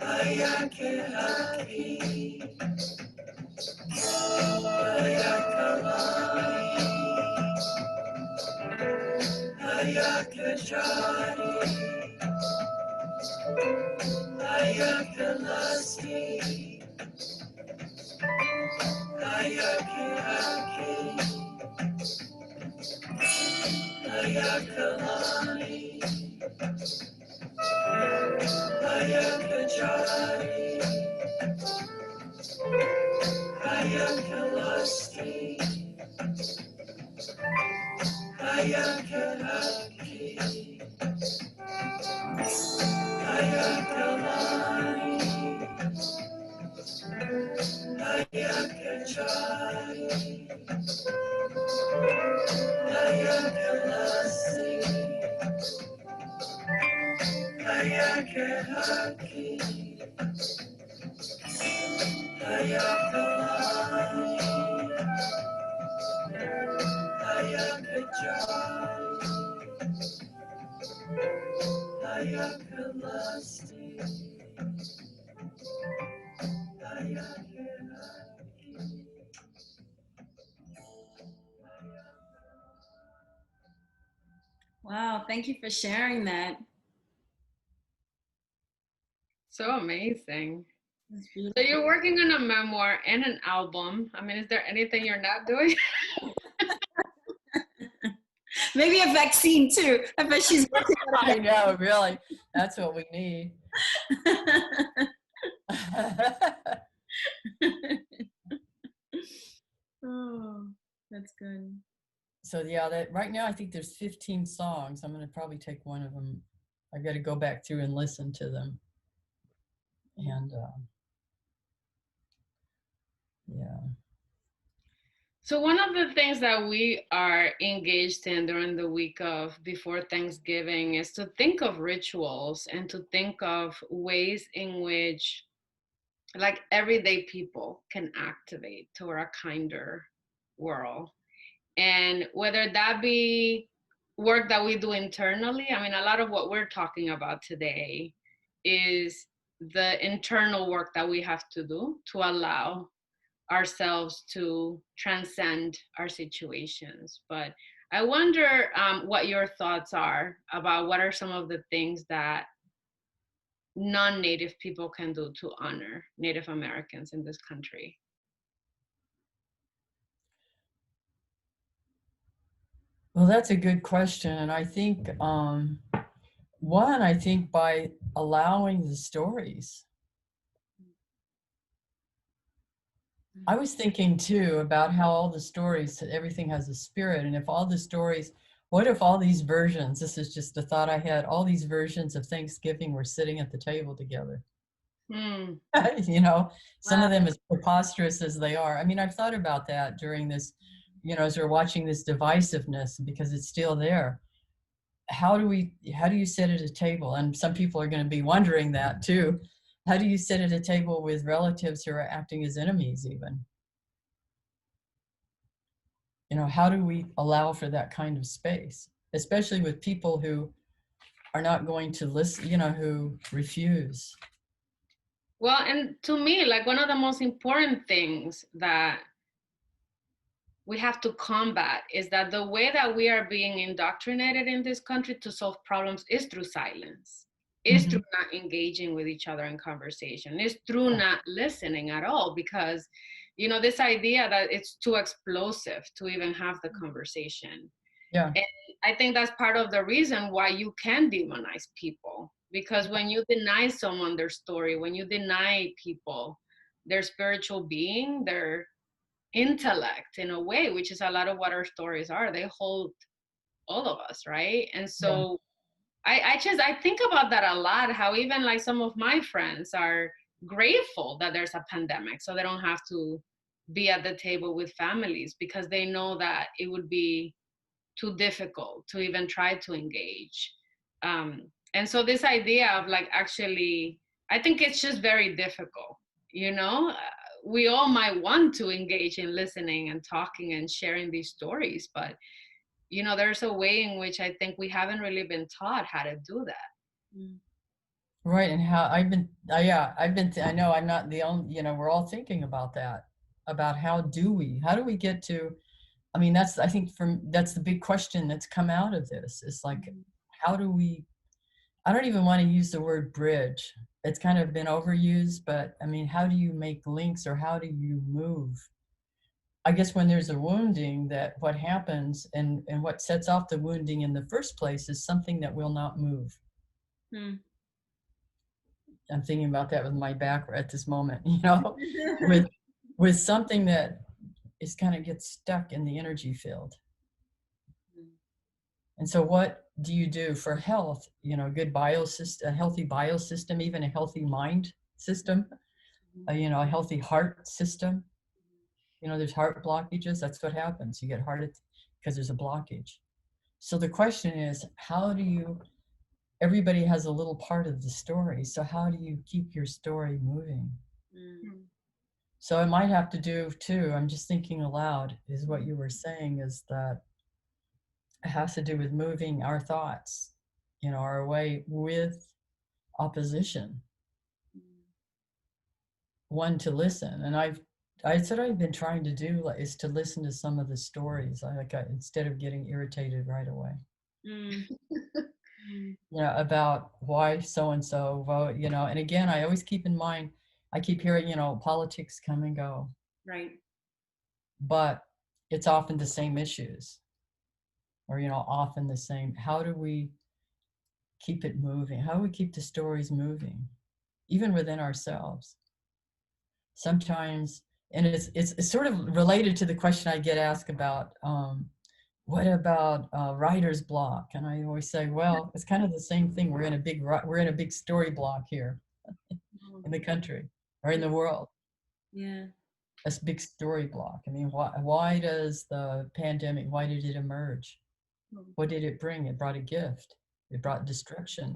Ayakahaki, Ayakalani, Ayakajari, Ayakalasti, Ayakahaki, Ayakalani, Ayakajari, Ayakalasti, Ayakahaki, Ayakalani, Ayakajari, Ayakalasti, Ayakahaki, Ayakalani, Ayakajari, Ayakalasti, Ayakahaki. Wow, thank you for sharing that. So amazing. That's So beautiful. you're working on a memoir and an album. I mean, is there anything you're not doing? Maybe a vaccine too. I bet she's working on I know, really. That's what we need. Oh, that's good. So yeah, that right now I think there's 15 songs. I'm going to probably take one of them. I've got to go back through and listen to them. And yeah. So one of the things that we are engaged in during the week of before Thanksgiving is to think of rituals and to think of ways in which like everyday people can activate toward a kinder world. And whether that be work that we do internally, I mean, a lot of what we're talking about today is the internal work that we have to do to allow ourselves to transcend our situations. But I wonder what your thoughts are about what are some of the things that non-Native people can do to honor Native Americans in this country. Well, that's a good question. And I think, one, I think by allowing the stories. I was thinking too about how all the stories, everything has a spirit. And if all the stories, what if all these versions, this is just a thought I had, all these versions of Thanksgiving were sitting at the table together? Mm. You know, some of them as preposterous as they are. I mean, I've thought about that during this, you know, as we're watching this divisiveness, because it's still there. How do you sit at a table? And some people are going to be wondering that too. How do you sit at a table with relatives who are acting as enemies even? You know, how do we allow for that kind of space, especially with people who are not going to listen, you know, who refuse? Well, and to me, like one of the most important things that we have to combat is that the way that we are being indoctrinated in this country to solve problems is through silence, is through not engaging with each other in conversation, is through not listening at all, because, you know, this idea that it's too explosive to even have the conversation. Yeah. And I think that's part of the reason why you can demonize people, because when you deny someone their story, when you deny people their spiritual being, their intellect in a way, which is a lot of what our stories are, they hold all of us, right? And so I think about that a lot, how even like some of my friends are grateful that there's a pandemic, so they don't have to be at the table with families because they know that it would be too difficult to even try to engage. And so this idea of like actually, I think it's just very difficult, you know? We all might want to engage in listening and talking and sharing these stories, but you know, there's a way in which I think we haven't really been taught how to do that. Right. And how I know I'm not the only, you know, we're all thinking about that, about how do we get to, I mean, that's, I think that's the big question that's come out of this. It's like, how do we, I don't even want to use the word bridge. It's kind of been overused, but I mean, how do you make links, or how do you move? I guess when there's a wounding, that what happens and what sets off the wounding in the first place is something that will not move. I'm thinking about that with my back at this moment, you know, with something that is kind of gets stuck in the energy field. And so what do you do for health? You know, good biosystem, a healthy biosystem, even a healthy mind system, you know, a healthy heart system. You know, there's heart blockages. That's what happens. You get heart because there's a blockage. So the question is, how do you, everybody has a little part of the story. So how do you keep your story moving? So it might have to do too, I'm just thinking aloud, is what you were saying, is that it has to do with moving our thoughts, you know, our way with opposition. One, to listen. And I said I've been trying to do is to listen to some of the stories. Instead of getting irritated right away. You know, about why so-and-so vote, you know, and again, I always keep in mind, I keep hearing, you know, politics come and go. Right. But it's often the same issues, or, you know, often the same. How do we keep it moving? How do we keep the stories moving, even within ourselves? Sometimes, and it's sort of related to the question I get asked about, what about writer's block? And I always say, well, it's kind of the same thing. We're in a big story block here in the country or in the world. Yeah. A big story block. I mean, why does the pandemic, why did it emerge? What did it bring? It brought a gift. It brought destruction.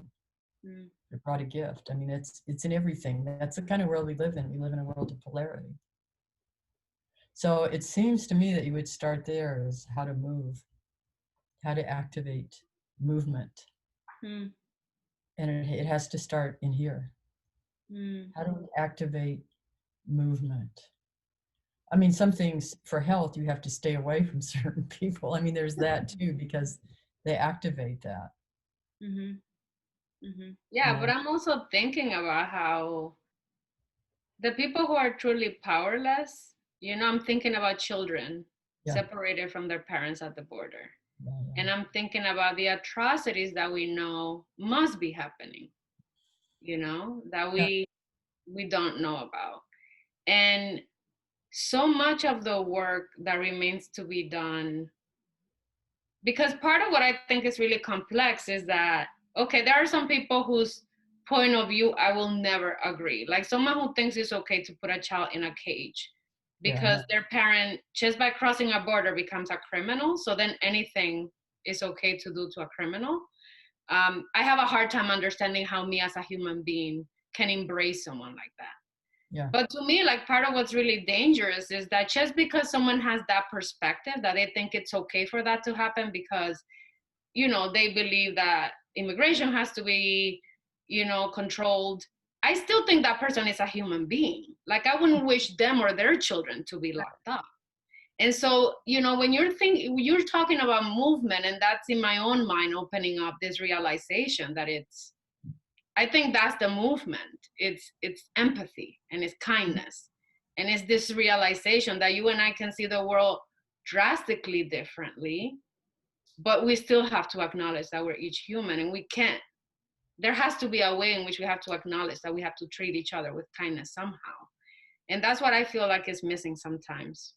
It brought a gift. I mean, it's in everything. That's the kind of world we live in. We live in a world of polarity. So it seems to me that you would start there, is how to move, how to activate movement. And it has to start in here. How do we activate movement? I mean, some things for health, you have to stay away from certain people. I mean, there's that too, because they activate that. Yeah, but I'm also thinking about how the people who are truly powerless, you know, I'm thinking about children separated from their parents at the border. And I'm thinking about the atrocities that we know must be happening, you know, that we don't know about. And so much of the work that remains to be done, because part of what I think is really complex is that, okay, there are some people whose point of view I will never agree. Like someone who thinks it's okay to put a child in a cage because their parent, just by crossing a border, becomes a criminal. So then anything is okay to do to a criminal. I have a hard time understanding how me as a human being can embrace someone like that. But to me, like part of what's really dangerous is that just because someone has that perspective, that they think it's okay for that to happen because, you know, they believe that immigration has to be, you know, controlled. I still think that person is a human being. Like I wouldn't wish them or their children to be locked up. And so, you know, when you're talking about movement, and that's in my own mind opening up this realization that I think that's the movement. It's empathy and it's kindness. And it's this realization that you and I can see the world drastically differently, but we still have to acknowledge that we're each human, and we can't. There has to be a way in which we have to acknowledge that we have to treat each other with kindness somehow. And that's what I feel like is missing sometimes.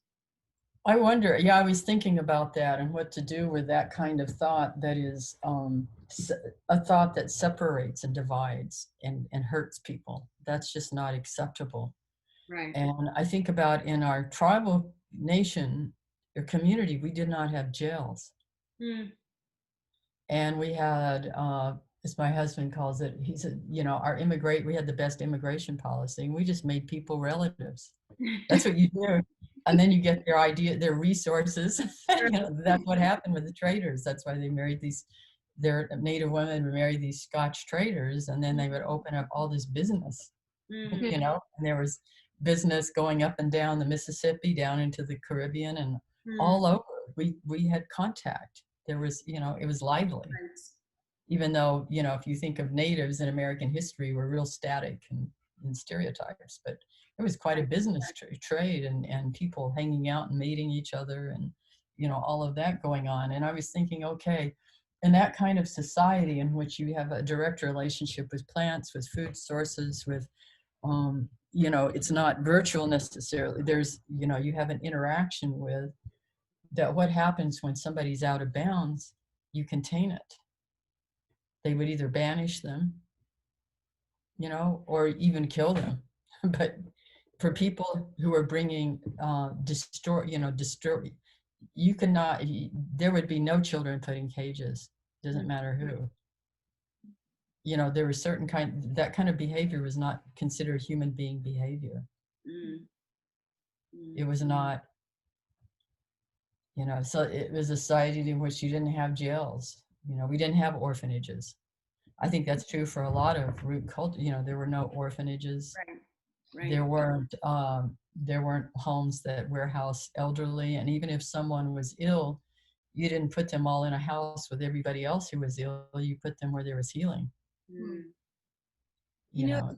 I wonder, yeah, I was thinking about that and what to do with that kind of thought that is a thought that separates and divides and hurts people. That's just not acceptable. Right. And I think about in our tribal nation or community, we did not have jails. Mm. And we had, as my husband calls it, he said, you know, we had the best immigration policy, and we just made people relatives. That's what you do. And then you get their resources. You know, that's what happened with the traders. That's why they married their Native women would marry these Scotch traders, and then they would open up all this business, Mm. you know, and there was business going up and down the Mississippi, down into the Caribbean, and Mm. all over. We had contact. There was, you know, it was lively. Right. Even though, you know, if you think of natives in American history, were real static and stereotypes, but it was quite a business trade and people hanging out and mating each other and, you know, all of that going on. And I was thinking, okay, in that kind of society in which you have a direct relationship with plants, with food sources, with, you know, it's not virtual necessarily. There's, you know, you have an interaction with that. What happens when somebody's out of bounds? You contain it. They would either banish them, you know, or even kill them. But for people who are bringing destroy, you cannot. There would be no children put in cages. Doesn't matter who. You know, there was that kind of behavior was not considered human being behavior. Mm. Mm. It was not. You know, so it was a society in which you didn't have jails. You know, we didn't have orphanages. I think that's true for a lot of root culture. You know, there were no orphanages. Right. Right. There weren't homes that warehouse elderly, and even if someone was ill, you didn't put them all in a house with everybody else who was ill. You put them where there was healing. Mm. You know,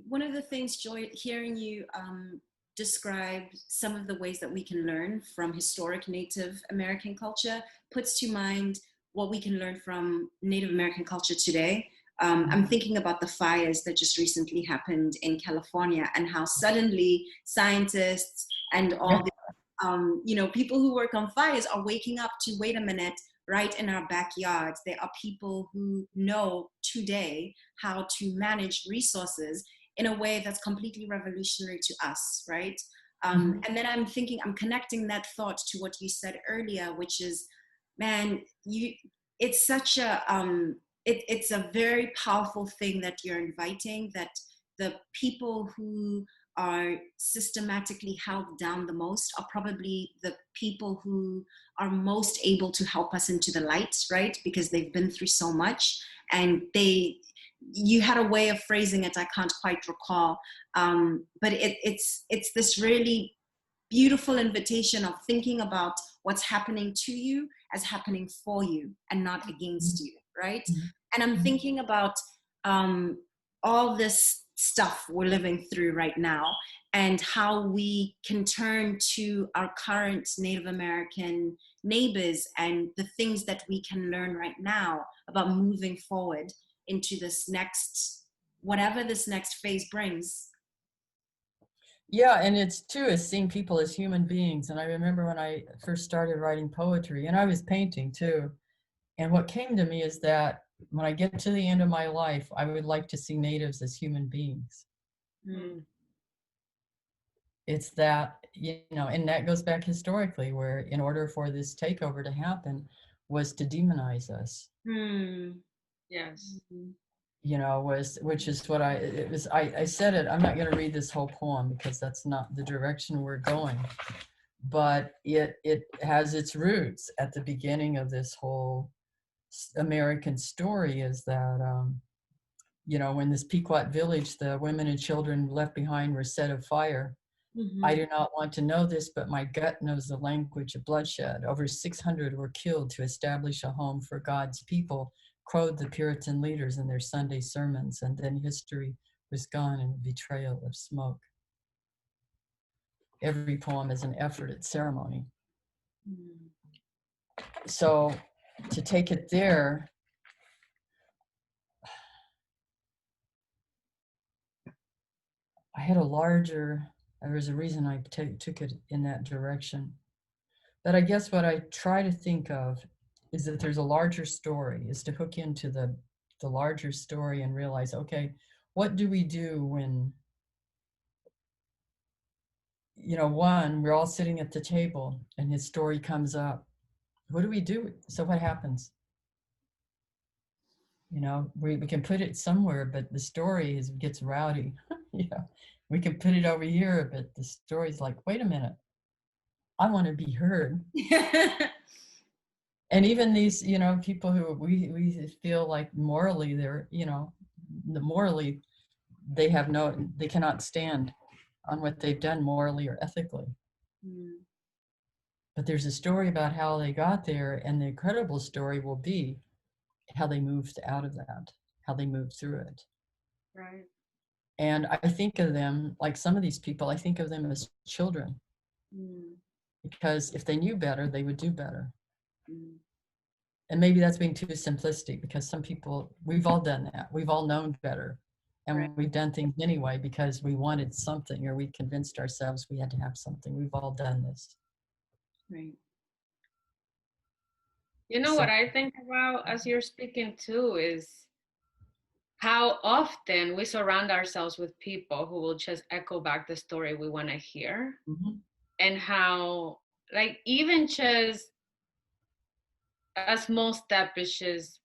One of the things, Joy, hearing you describe some of the ways that we can learn from historic Native American culture puts to mind what we can learn from Native American culture today. I'm thinking about the fires that just recently happened in California and how suddenly scientists and all the people who work on fires are waking up to, wait a minute, right in our backyards, there are people who know today how to manage resources in a way that's completely revolutionary to us, right? And then I'm connecting that thought to what you said earlier, which is, man, it's such a, it's a very powerful thing that you're inviting, that the people who are systematically held down the most are probably the people who are most able to help us into the light, right? Because they've been through so much, and you had a way of phrasing it, I can't quite recall, but it's this really beautiful invitation of thinking about what's happening to you as happening for you and not against you, right? And I'm thinking about all this stuff we're living through right now and how we can turn to our current Native American neighbors and the things that we can learn right now about moving forward into this next, whatever this next phase brings. Yeah, and it's too is seeing people as human beings. And I remember when I first started writing poetry, and I was painting too. And what came to me is that when I get to the end of my life, I would like to see natives as human beings. Mm. It's that, you know, and that goes back historically, where in order for this takeover to happen was to demonize us. Yes. You know, which is what I said it. I'm not going to read this whole poem because that's not the direction we're going, but it has its roots at the beginning of this whole American story, is that you know, when this Pequot village, the women and children left behind were set afire. I do not want to know this, but my gut knows the language of bloodshed. Over 600 were killed to establish a home for God's people, crowed the Puritan leaders in their Sunday sermons, and then history was gone in a betrayal of smoke. Every poem is an effort at ceremony. So to take it there, I had there was a reason I took it in that direction. But I guess what I try to think of is that there's a larger story, is to hook into the larger story and realize, okay, what do we do when, one, we're all sitting at the table and his story comes up. What do we do? So what happens? We can put it somewhere, but the story gets rowdy. We can put it over here, but the story's like, wait a minute, I want to be heard. And even these, people who we feel like morally morally they cannot stand on what they've done morally or ethically. But there's a story about how they got there, and the incredible story will be how they moved out of that, how they moved through it. Right. And I think of them, like some of these people, I think of them as children. Because if they knew better, they would do better. And maybe that's being too simplistic, because some people, we've all done that. We've all known better. And we've done things anyway because we wanted something, or we convinced ourselves we had to have something. We've all done this. Right. What I think about as you're speaking too is how often we surround ourselves with people who will just echo back the story we want to hear. And how, like, even just a small step is just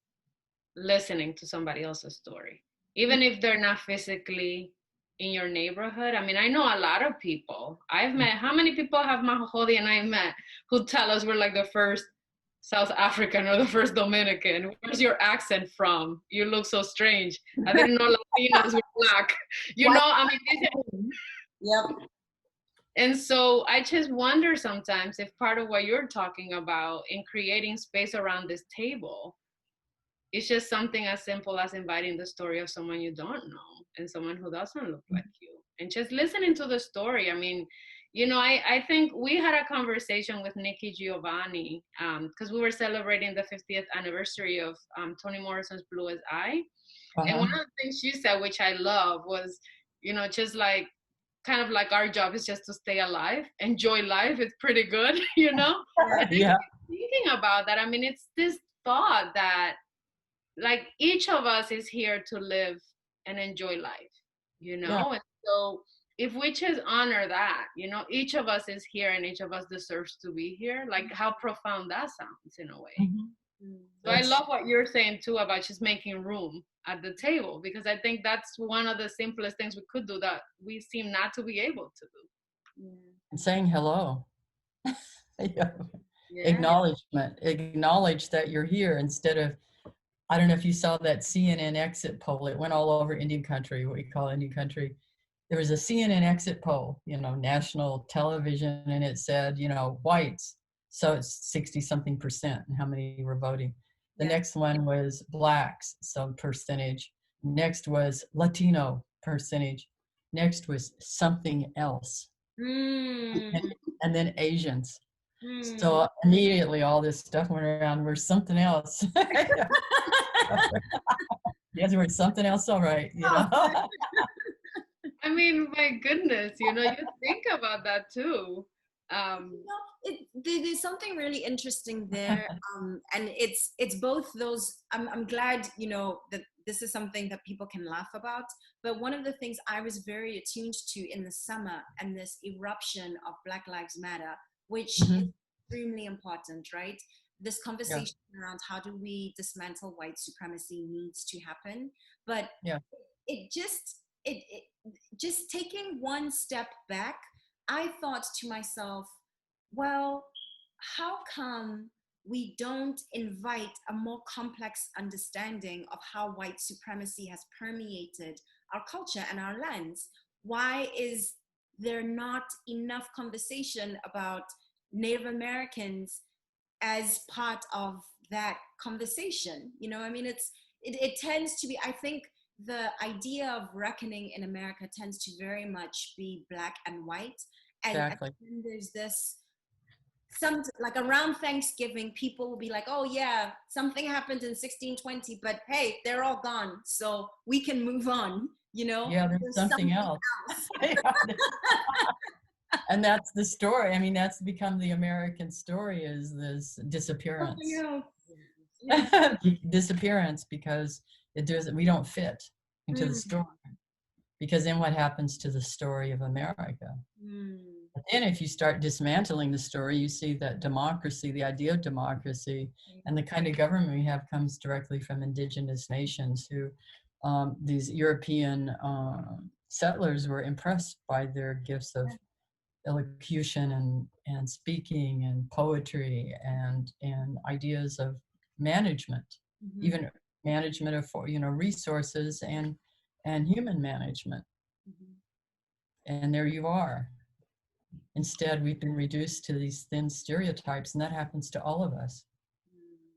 listening to somebody else's story, even if they're not physically in your neighborhood. I mean, I know a lot of people I've met. How many people have Mahojodi and I met who tell us we're like the first South African or the first Dominican? Where's your accent from? You look so strange. I didn't know Latinos were Black. I mean, yep. And so I just wonder sometimes if part of what you're talking about in creating space around this table is just something as simple as inviting the story of someone you don't know and someone who doesn't look like you, and just listening to the story. I mean, I think we had a conversation with Nikki Giovanni because we were celebrating the 50th anniversary of Toni Morrison's Blue as I. And one of the things she said, which I love, was, just like, kind of like our job is just to stay alive, enjoy life. It's pretty good, Yeah. Thinking about that, I mean, it's this thought that, like, each of us is here to live and enjoy life, Yeah. And so if we just honor that, each of us is here and each of us deserves to be here, like how profound that sounds in a way. So I love what you're saying too about just making room at the table, because I think that's one of the simplest things we could do that we seem not to be able to do. And saying hello. Acknowledgement. Acknowledge that you're here, instead of, I don't know if you saw that CNN exit poll. It went all over Indian country, what we call Indian country. There was a CNN exit poll, national television, and it said, whites. So it's 60-something%, and how many were voting. The next one was blacks, some percentage. Next was Latino percentage. Next was something else. And then Asians. So immediately all this stuff went around, we're something else. Yes, we're something else, all right. I mean, my goodness, you think about that too. There's something really interesting there, and it's both those. I'm glad that this is something that people can laugh about. But one of the things I was very attuned to in the summer, and this eruption of Black Lives Matter, which is extremely important, right? This conversation around how do we dismantle white supremacy needs to happen, but it just taking one step back, I thought to myself, well, how come we don't invite a more complex understanding of how white supremacy has permeated our culture and our lands? Why is there not enough conversation about Native Americans as part of that conversation? I mean, it tends to be, I think, the idea of reckoning in America tends to very much be black and white. And, exactly. And there's this, like around Thanksgiving, people will be like, oh yeah, something happened in 1620, but hey, they're all gone, so we can move on, Yeah, there's something else. And that's the story. I mean, that's become the American story, is this disappearance. Yeah. Disappearance because we don't fit into the story. Because then what happens to the story of America? But then if you start dismantling the story, you see that democracy, the idea of democracy, and the kind of government we have comes directly from indigenous nations who these European settlers were impressed by their gifts of elocution and speaking and poetry and ideas of management, even management of resources and human management. And there you are. Instead, we've been reduced to these thin stereotypes, and that happens to all of us.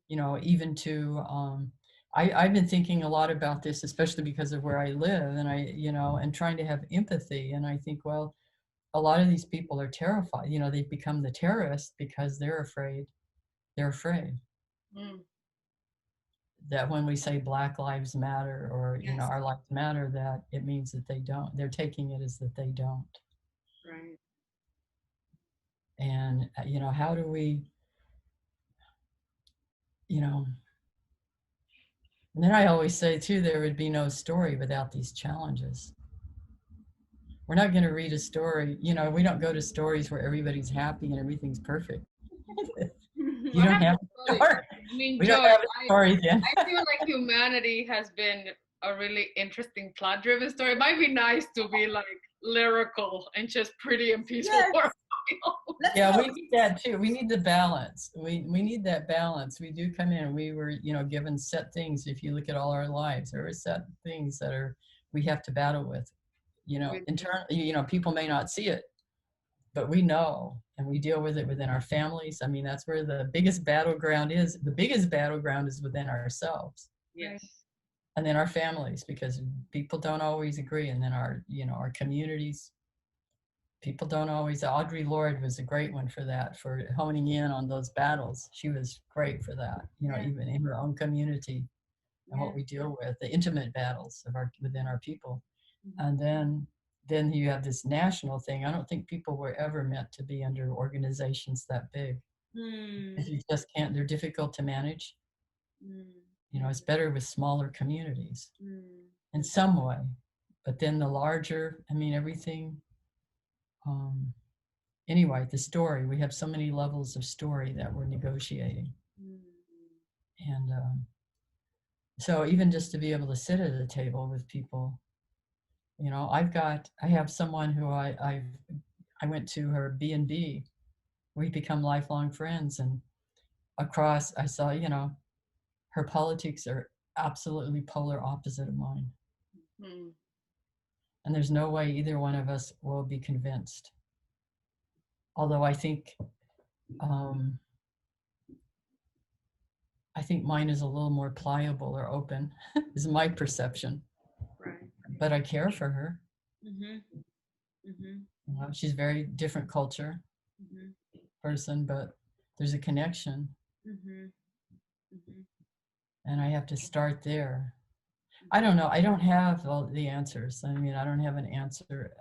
Even to I've been thinking a lot about this, especially because of where I live, and and trying to have empathy. And I think, well, a lot of these people are terrified. They've become the terrorists because they're afraid. They're afraid that when we say Black Lives Matter or our lives matter, that it means that they don't. They're taking it as that they don't. Right. And how do we, and then I always say too, there would be no story without these challenges. We're not going to read a story, we don't go to stories where everybody's happy and everything's perfect. You don't have a story. We don't have a story then. I feel like humanity has been a really interesting plot-driven story. It might be nice to be like lyrical and just pretty and peaceful. Yes. Yeah, we need that too. We need the balance. We need that balance. We do come in. We were, given set things. If you look at all our lives, there are set things that we have to battle with. Internally, people may not see it, but we know, and we deal with it within our families. I mean, that's where the biggest battleground is. The biggest battleground is within ourselves. Yes. And then our families, because people don't always agree. And then our communities, people don't always. Audre Lorde was a great one for that, for honing in on those battles. She was great for that, even in her own community and what we deal with, the intimate battles within our people. And then you have this national thing. I don't think people were ever meant to be under organizations that big. You just can't. They're difficult to manage. It's better with smaller communities in some way. But then the larger, everything. Anyway, the story. We have so many levels of story that we're negotiating. And so even just to be able to sit at a table with people, I have someone who I went to her B&B. We've become lifelong friends, and across I saw, her politics are absolutely polar opposite of mine. And there's no way either one of us will be convinced. Although I think mine is a little more pliable or open, is my perception. Right. But I care for her. She's very different culture person, but there's a connection. And I have to start there. I don't know. I don't have all the answers. I don't have an answer.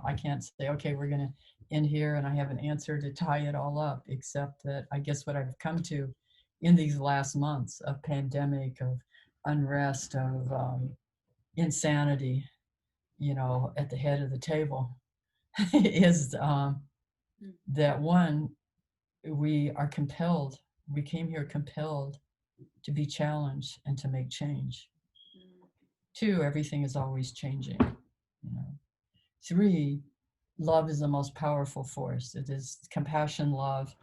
I can't say, okay, we're going to end here and I have an answer to tie it all up, except that I guess what I've come to in these last months of pandemic, of unrest, of insanity, at the head of the table is that one, we came here compelled to be challenged and to make change. Two, everything is always changing. Three, love is the most powerful force. It is compassion, love,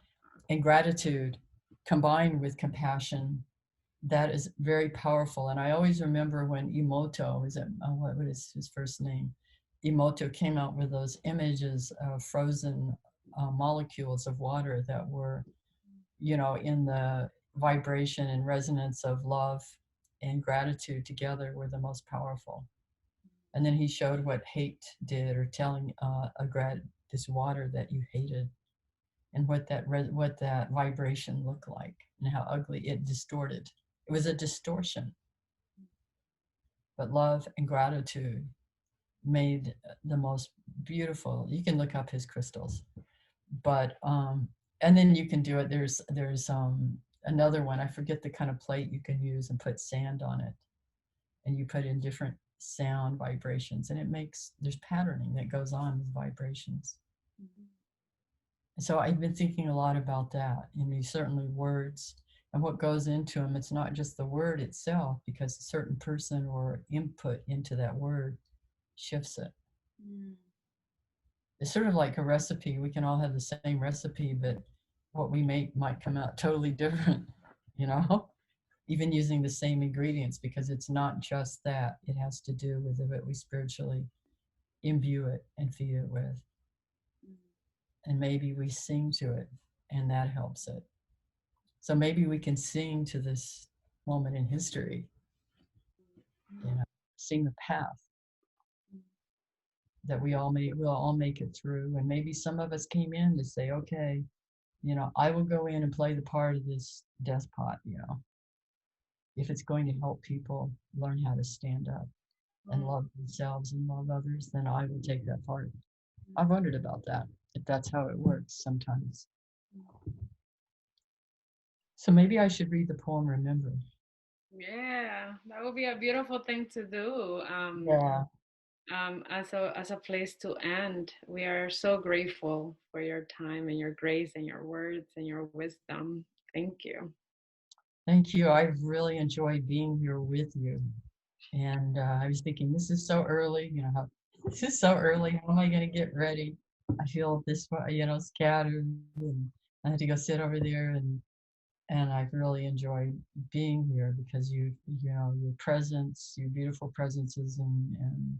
and gratitude combined with compassion. That is very powerful. And I always remember when Emoto, what is his first name? Emoto came out with those images of frozen molecules of water that were, in the vibration and resonance of love and gratitude together were the most powerful. And then he showed what hate did, or telling this water that you hated, and what that vibration looked like, and how ugly it distorted. It was a distortion. But love and gratitude made the most beautiful. You can look up his crystals, but and then you can do it. There's another one. I forget the kind of plate you can use and put sand on it, and you put in different sound vibrations, and it makes, there's patterning that goes on with vibrations. So I've been thinking a lot about that. Certainly words and what goes into them. It's not just the word itself, because a certain person or input into that word shifts it. It's sort of like a recipe. We can all have the same recipe, but what we make might come out totally different, even using the same ingredients, because it's not just that. It has to do with what we spiritually imbue it and feed it with. And maybe we sing to it, and that helps it. So maybe we can sing to this moment in history, sing the path that we'll all make it through. And maybe some of us came in to say, okay, I will go in and play the part of this despot, if it's going to help people learn how to stand up and love themselves and love others, then I will take that part. I've wondered about that, if that's how it works sometimes. So maybe I should read the poem Remember. Yeah, that would be a beautiful thing to do. Yeah. As a place to end. We are so grateful for your time and your grace and your words and your wisdom. Thank you. Thank you. I've really enjoyed being here with you. And I was thinking, this is so early, this is so early. How am I going to get ready? I feel this, scattered, and I had to go sit over there, and I've really enjoyed being here, because your presence, your beautiful presences, and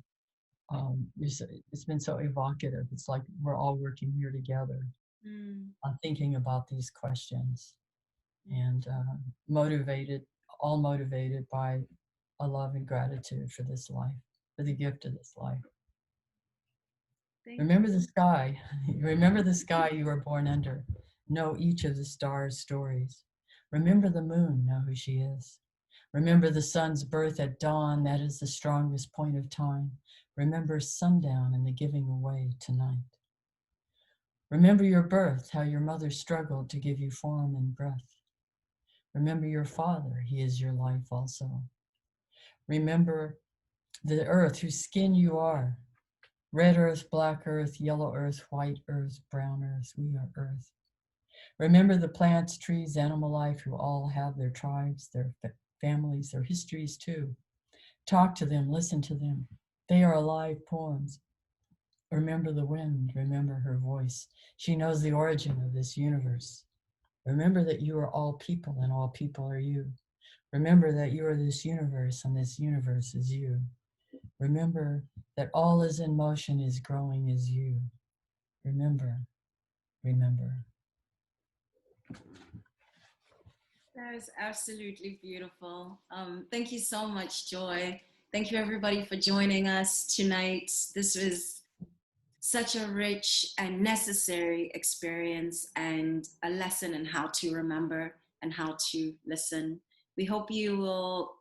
it's been so evocative. It's like we're all working here together on thinking about these questions, and all motivated by a love and gratitude for this life, for the gift of this life. Remember the sky. Remember the sky you were born under. Know each of the stars' stories. Remember the moon. Know who she is. Remember the sun's birth at dawn. That is the strongest point of time. Remember sundown and the giving away tonight. Remember your birth, how your mother struggled to give you form and breath. Remember your father. He is your life also. Remember the earth whose skin you are. Red earth, black earth, yellow earth, white earth, brown earth, we are earth. Remember the plants, trees, animal life who all have their tribes, their families, their histories too. Talk to them, listen to them. They are alive poems. Remember the wind, remember her voice. She knows the origin of this universe. Remember that you are all people and all people are you. Remember that you are this universe and this universe is you. Remember that all is in motion, is growing, is you. Remember, remember. That is absolutely beautiful. Thank you so much, Joy. Thank you, everybody, for joining us tonight. This was such a rich and necessary experience, and a lesson in how to remember and how to listen. We hope you will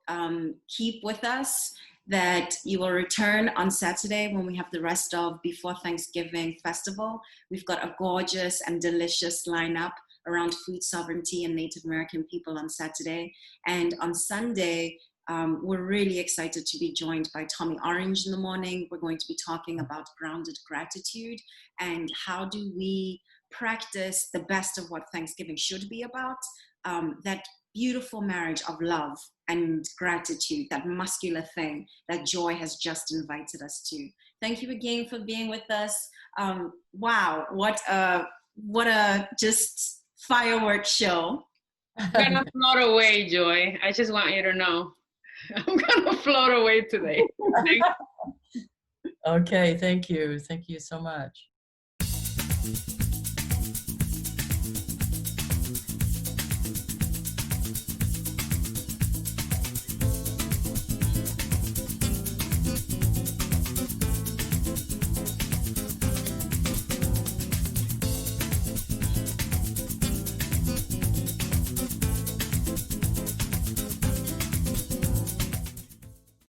keep with us, that you will return on Saturday when we have the rest of Before Thanksgiving Festival. We've got a gorgeous and delicious lineup around food sovereignty and Native American people on Saturday. And on Sunday, we're really excited to be joined by Tommy Orange in the morning. We're going to be talking about grounded gratitude and how do we practice the best of what Thanksgiving should be about, that beautiful marriage of love and gratitude, that muscular thing that Joy has just invited us to. Thank you again for being with us. Wow, what a just fireworks show. I'm gonna float away, Joy. I just want you to know. I'm gonna float away today. Okay, thank you. Thank you so much.